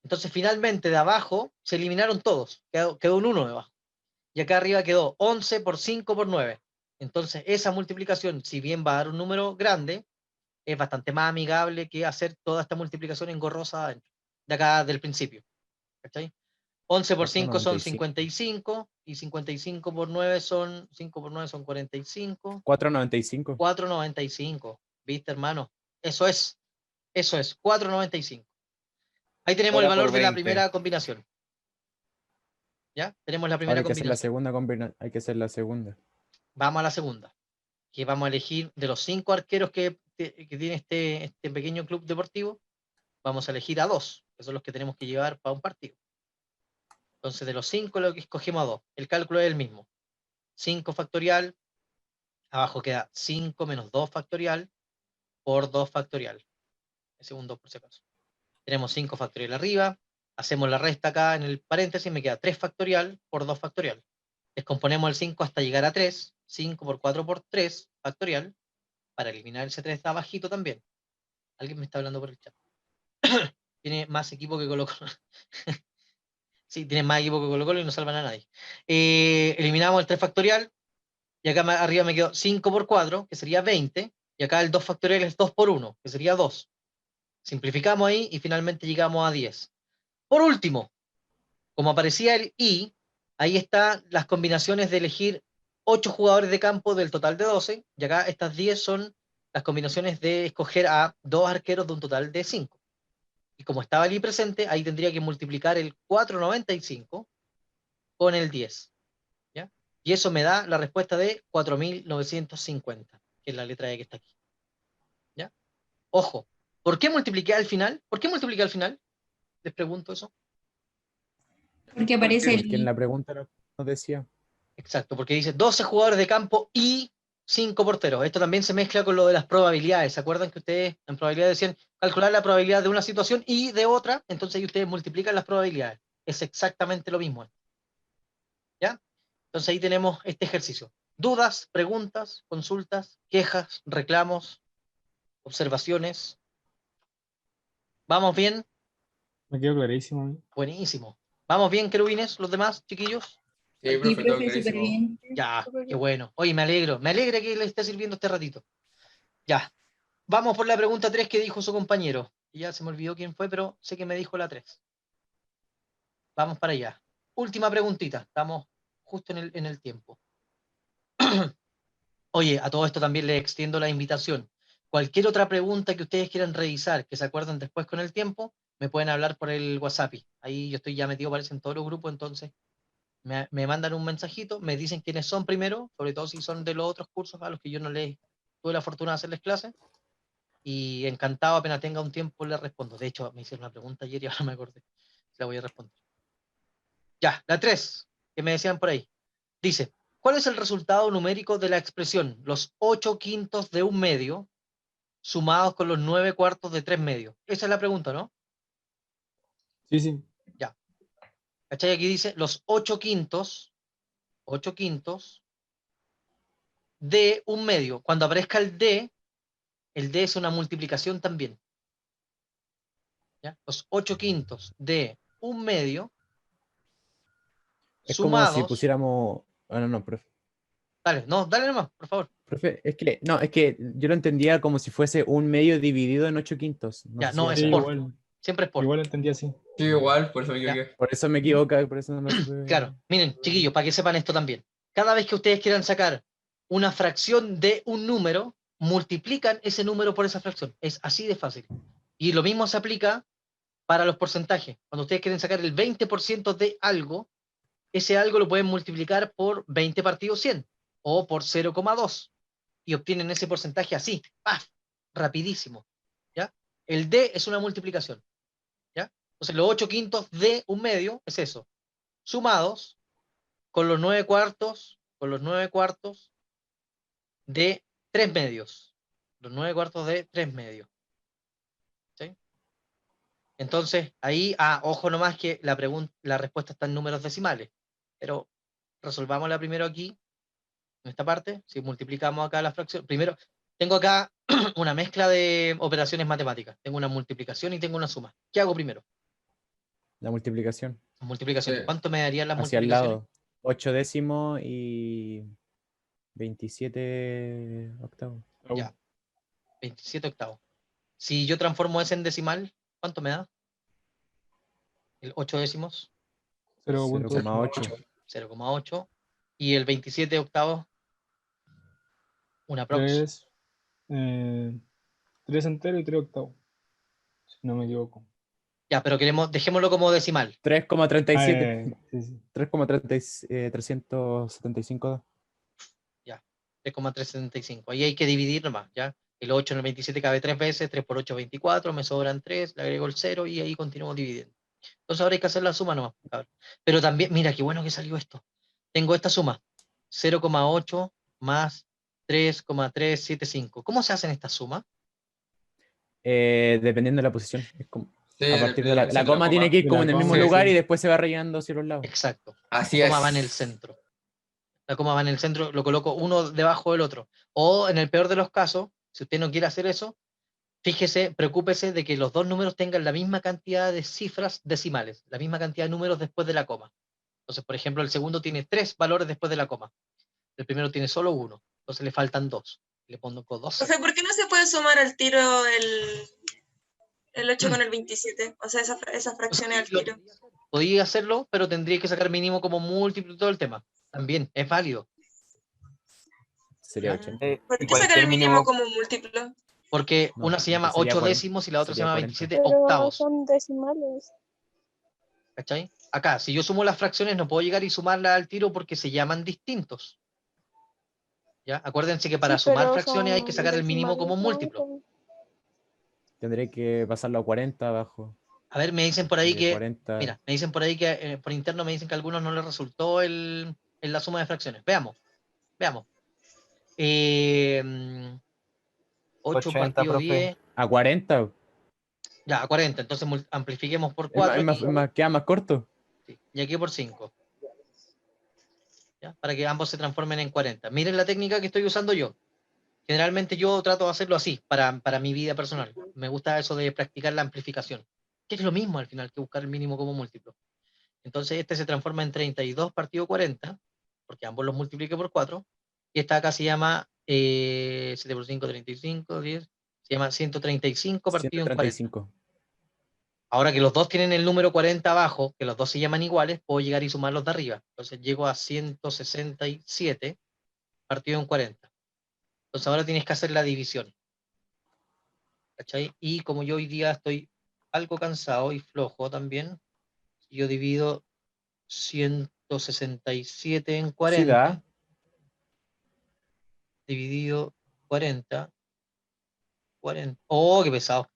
Entonces finalmente de abajo se eliminaron todos. Quedó un 1 debajo. Y acá arriba quedó 11 por 5 por 9. Entonces esa multiplicación, si bien va a dar un número grande, es bastante más amigable que hacer toda esta multiplicación engorrosa adentro, de acá del principio. ¿Cachai? 11 por 5 son 55 y 55 por 9 son 5 por 9 son 45. 4.95. 4.95. ¿Viste, hermano? Eso es 4.95. Ahí tenemos Ahora el valor por de la 20. primera combinación. ¿Ya? Tenemos la primera Ahora hay que hacer la combinación. segunda combinación. Hay que hacer la segunda. Vamos a la segunda. Que vamos a elegir de los 5 arqueros que tiene este pequeño club deportivo, vamos a elegir a 2, que son los que tenemos que llevar para un partido. Entonces, de los 5, lo que escogemos a 2. El cálculo es el mismo. 5 factorial, abajo queda 5 menos 2 factorial por 2 factorial. El segundo por si acaso. Tenemos 5 factorial arriba, hacemos la resta acá en el paréntesis, me queda 3 factorial por 2 factorial. Descomponemos el 5 hasta llegar a 3, 5 por 4 por 3 factorial, para eliminar ese 3 de abajito también. Alguien me está hablando por el chat. Tiene más equipo que Colo-Colo. Sí, tiene más equipo que Colo-Colo y no salvan a nadie. Eliminamos el 3 factorial, y acá arriba me quedó 5 por 4, que sería 20, y acá el 2 factorial es 2 por 1, que sería 2. Simplificamos ahí y finalmente llegamos a 10. Por último, como aparecía el I, ahí están las combinaciones de elegir 8 jugadores de campo del total de 12, y acá estas 10 son las combinaciones de escoger a 2 arqueros de un total de 5. Y como estaba el i presente, ahí tendría que multiplicar el 495 con el 10. ¿Ya? Y eso me da la respuesta de 4950, que es la letra E que está aquí. ¿Ya? Ojo, ¿por qué multipliqué al final? ¿Por qué multipliqué al final? Les pregunto eso. Porque aparece Porque en la pregunta nos decía. Exacto, porque dice 12 jugadores de campo y 5 porteros. Esto también se mezcla con lo de las probabilidades. ¿Se acuerdan que ustedes en probabilidad decían calcular la probabilidad de una situación y de otra? Entonces ahí ustedes multiplican las probabilidades. Es exactamente lo mismo. ¿Ya? Entonces ahí tenemos este ejercicio. Dudas, preguntas, consultas, quejas, reclamos, observaciones. ¿Vamos bien? Me quedó clarísimo. Buenísimo. ¿Vamos bien, querubines, los demás, chiquillos? Sí, profe, todo clarísimo. bien. Ya, qué bueno. Oye, me alegra que le esté sirviendo este ratito. Ya, vamos por la pregunta 3 que dijo su compañero. Ya se me olvidó quién fue, pero sé que me dijo la 3. Vamos para allá. Última preguntita, estamos justo en el tiempo. Oye, a todo esto también le extiendo la invitación. Cualquier otra pregunta que ustedes quieran revisar, que se acuerden después con el tiempo, me pueden hablar por el WhatsApp. Ahí yo estoy ya metido, parece, en todos los grupos, entonces me mandan un mensajito, me dicen quiénes son primero, sobre todo si son de los otros cursos a los que yo no les tuve la fortuna de hacerles clases, y encantado, apenas tenga un tiempo les respondo. De hecho, me hicieron una pregunta ayer y ahora me acordé, la voy a responder. Ya, la 3, que me decían por ahí, dice, ¿cuál es el resultado numérico de la expresión los 8 quintos de un medio sumados con los 9 cuartos de 3 medios? Esa es la pregunta, ¿no? Sí, sí. Ya. ¿Cachai? Aquí dice los 8 quintos de un medio. Cuando aparezca el D es una multiplicación también. ¿Ya? Los 8 quintos de un medio Es sumados. como si pusiéramos. No, profe. Dale, no, dale nomás, por favor. Profe, es que yo lo entendía como si fuese un medio dividido en 8 quintos. Ya, sé no, si es era- por. Igual. Siempre es por. Igual lo entendí así. Sí, igual, por eso me equivoqué. Por eso me equivoca, por eso no me supe. Claro, miren, chiquillos, para que sepan esto también. Cada vez que ustedes quieran sacar una fracción de un número, multiplican ese número por esa fracción. Es así de fácil. Y lo mismo se aplica para los porcentajes. Cuando ustedes quieren sacar el 20% de algo, ese algo lo pueden multiplicar por 20 partido 100 o por 0,2 y obtienen ese porcentaje así, ¡paf! Rapidísimo. ¿Ya? El D es una multiplicación. ¿Ya? Entonces los 8 quintos de un medio es eso, sumados con los 9 cuartos de 3 medios. Los 9 cuartos de 3 medios. ¿Sí? Entonces, ahí, ojo nomás que la respuesta está en números decimales. Pero resolvámosla primero aquí, en esta parte. Si multiplicamos acá la fracción. Primero, tengo acá una mezcla de operaciones matemáticas. Tengo una multiplicación y tengo una suma. ¿Qué hago primero? La multiplicación. Multiplicación. Sí. ¿Cuánto me darían las Hacia el multiplicaciones? lado. 8 décimos y 27 octavos. Ya. 27 octavos. Si yo transformo ese en decimal, ¿cuánto me da? El 8 décimos. 0,8. 0,8. Y el 27 octavos, una prox. 3 enteros y 3 octavos. Si no me equivoco. Ya, pero dejémoslo como decimal. 3,37. Sí, sí. 3,375. Ya, 3,375. Ahí hay que dividir nomás, ¿ya? El 8 en el 27 cabe 3 veces, 3 por 8, 24, me sobran 3, le agrego el 0 y ahí continúo dividiendo. Entonces ahora hay que hacer la suma nomás, cabrón. Pero también, mira, qué bueno que salió esto. Tengo esta suma, 0,8 más 3,375. ¿Cómo se hacen estas sumas? Dependiendo de la posición. Es como, Sí, a partir de la la coma coma. tiene que ir como en el mismo Sí, lugar sí. y después se va rellenando hacia los lados. Exacto. Así La coma es. va en el centro. La coma va en el centro, lo coloco uno debajo del otro. O en el peor de los casos, si usted no quiere hacer eso, fíjese, preocúpese de que los dos números tengan la misma cantidad de cifras decimales, la misma cantidad de números después de la coma. Entonces, por ejemplo, el segundo tiene 3 valores después de la coma. El primero tiene solo 1. Entonces le faltan 2. Le pongo 2. Profe, ¿por qué no se puede sumar al tiro el 8 con el 27? O sea, esas fracciones al tiro. Podría hacerlo, pero tendría que sacar mínimo como múltiplo y todo el tema. También, es válido. Sería 80. ¿Por qué sacar el mínimo como múltiplo? Porque No, una se llama entonces sería 8 40, décimos y la otra se sería llama 40. 27 Pero octavos. son decimales. ¿Cachai? Acá, si yo sumo las fracciones, no puedo llegar y sumarlas al tiro porque se llaman distintos. ¿Ya? Acuérdense que para Sí, sumar pero fracciones hay que son sacar el mínimo decimales, común ¿no? múltiplo. Tendré que pasarlo a 40 abajo. A ver, me dicen por ahí Y de que, 40. mira, me dicen por ahí que por interno me dicen que a algunos no les resultó en la suma de fracciones. Veamos. 8 80, partido profe. 10. ¿A 40? Ya, a 40. Entonces amplifiquemos por Es más, 4 queda más corto. sí, y aquí por 5. ¿Ya? Para que ambos se transformen en 40. Miren la técnica que estoy usando yo. Generalmente yo trato de hacerlo así, para mi vida personal. Me gusta eso de practicar la amplificación, que es lo mismo al final que buscar el mínimo como múltiplo. Entonces este se transforma en 32 partido 40, porque ambos los multipliqué por 4, y esta acá se llama 7 por 5, 35, 10, se llama 135 partido en 40. 135. Ahora que los dos tienen el número 40 abajo, que los dos se llaman iguales, puedo llegar y sumarlos de arriba. Entonces llego a 167 partido en 40. Entonces ahora tienes que hacer la división. ¿Cachai? Y como yo hoy día estoy algo cansado y flojo también, yo divido 167 en Sí 40, da. dividido 40, oh, qué pesado.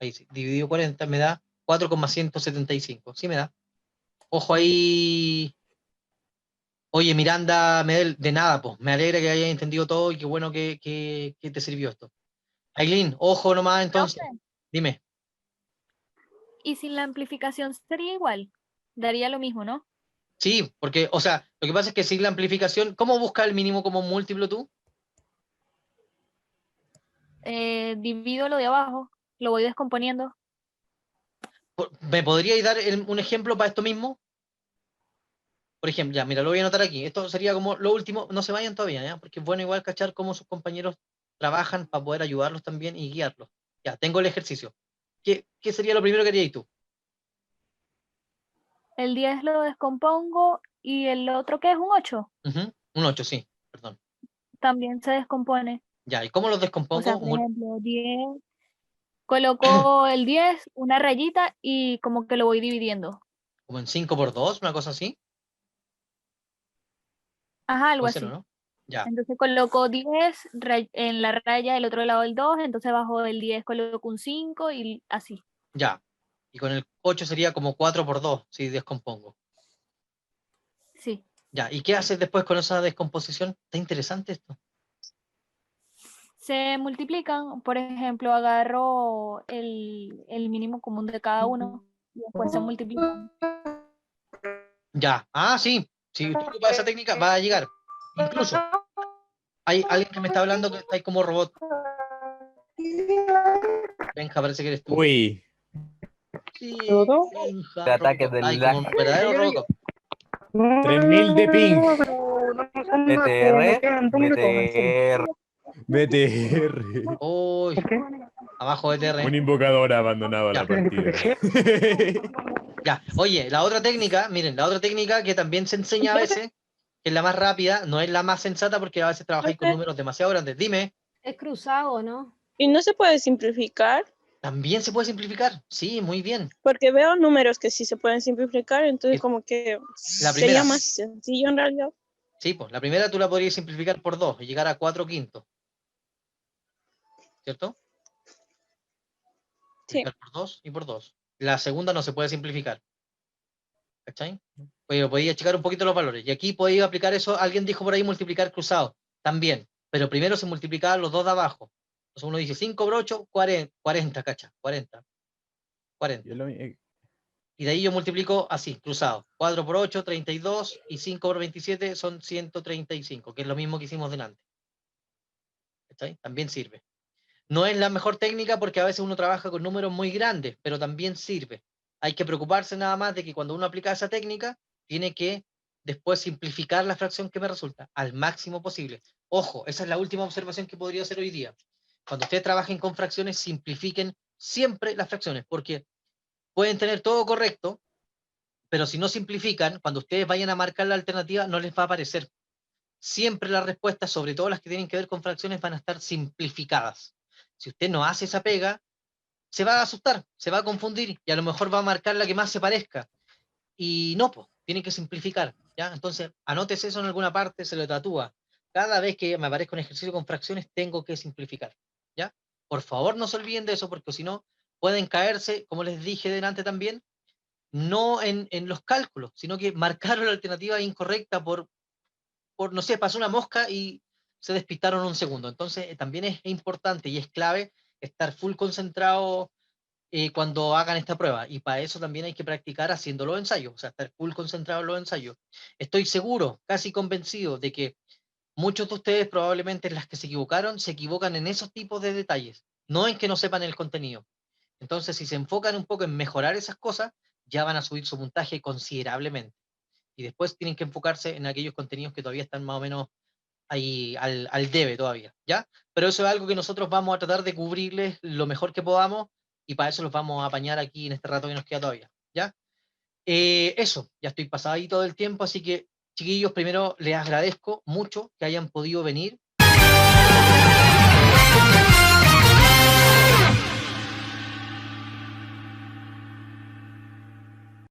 Ahí sí, dividido 40 me da 4,175. Sí me da. Ojo ahí. Oye, Miranda Medel, de nada, pues. Me alegra que hayas entendido todo y qué bueno que te sirvió esto. Aileen, ojo nomás entonces. Profe, Dime. y sin la amplificación sería igual, daría lo mismo, ¿no? Sí, porque, o sea, lo que pasa es que sin la amplificación, ¿cómo buscas el mínimo como múltiplo tú? Divido lo de abajo, lo voy descomponiendo. ¿Me podríais dar un ejemplo para esto mismo? Por ejemplo, ya, mira, lo voy a anotar aquí. Esto sería como lo último, no se vayan todavía, ¿ya? Porque es bueno igual cachar cómo sus compañeros trabajan para poder ayudarlos también y guiarlos. Ya, tengo el ejercicio. ¿Qué sería lo primero que harías tú? El 10 lo descompongo y el otro que es un 8, Un 8, sí, perdón. también se descompone. Ya, ¿y cómo los O descompongo? sea, por ejemplo, 10, coloco el 10, una rayita y como que lo voy dividiendo. ¿Como en 5 por 2, una cosa así? Ajá, algo Puede ser, así. ¿o no? Ya, Entonces coloco 10 en la raya del otro lado del 2, entonces bajo del 10 coloco un 5 y así. ya. Y con el 8 sería como 4 por 2, si descompongo. Sí. Ya, ¿y qué haces después con esa descomposición? Está interesante esto. Se multiplican, por ejemplo, agarro el mínimo común de cada uno y después se multiplican. Ya, sí. Si tú ocupas esa técnica, va a llegar. Incluso, hay alguien que me está hablando que está ahí como robot. Benja, parece que eres tú. Uy. Sí, Benja, De ataques del ay, como un verdadero Robocop. 3000 de ping. BTR. Uy, abajo BTR. Un invocador ha abandonado Ya. la partida. Ya, oye, la otra técnica, miren, la otra técnica que también se enseña a veces, que es la más rápida, no es la más sensata porque a veces trabajáis con números demasiado grandes. Dime. Es cruzado, ¿no? ¿Y no se puede simplificar? También se puede simplificar, sí, muy bien. Porque veo números que sí se pueden simplificar, entonces como que La sería primera. más sencillo en realidad. Sí, pues la primera tú la podrías simplificar por 2 y llegar a 4/5. ¿Cierto? Sí. Por 2 y por 2. La segunda no se puede simplificar. ¿Cachai? Pero podéis achicar un poquito los valores. Y aquí podéis aplicar eso. Alguien dijo por ahí multiplicar cruzado. También. Pero primero se multiplicaban los dos de abajo. Entonces uno dice 5 por 8, 40, ¿cachai? 40. Y de ahí yo multiplico así, cruzado. 4 por 8, 32, y 5 por 27 son 135, que es lo mismo que hicimos delante. ¿Cachai? También sirve. No es la mejor técnica porque a veces uno trabaja con números muy grandes, pero también sirve. Hay que preocuparse nada más de que cuando uno aplica esa técnica, tiene que después simplificar la fracción que me resulta al máximo posible. Ojo, esa es la última observación que podría hacer hoy día. Cuando ustedes trabajen con fracciones, simplifiquen siempre las fracciones, porque pueden tener todo correcto, pero si no simplifican, cuando ustedes vayan a marcar la alternativa, no les va a aparecer. Siempre las respuestas, sobre todo las que tienen que ver con fracciones, van a estar simplificadas. Si usted no hace esa pega, se va a asustar, se va a confundir y a lo mejor va a marcar la que más se parezca. Y no, pues, tiene que simplificar, ¿ya? Entonces, anótese eso en alguna parte, se lo tatúa. Cada vez que me aparezca un ejercicio con fracciones, tengo que simplificar, ¿ya? Por favor, no se olviden de eso, porque si no, pueden caerse, como les dije delante también, no en los cálculos, sino que marcaron la alternativa incorrecta por, no sé, pasó una mosca y se despistaron un segundo. Entonces, también es importante y es clave estar full concentrado cuando hagan esta prueba, y para eso también hay que practicar haciendo los ensayos, o sea, estar full concentrado en los ensayos. Estoy seguro, casi convencido, de que muchos de ustedes probablemente las que se equivocan en esos tipos de detalles, no en que no sepan el contenido. Entonces, si se enfocan un poco en mejorar esas cosas, ya van a subir su puntaje considerablemente. Y después tienen que enfocarse en aquellos contenidos que todavía están más o menos ahí al debe todavía, ¿ya? Pero eso es algo que nosotros vamos a tratar de cubrirles lo mejor que podamos, y para eso los vamos a apañar aquí en este rato que nos queda todavía, ¿ya? Eso, ya estoy pasado ahí todo el tiempo, así que, chiquillos, primero les agradezco mucho que hayan podido venir.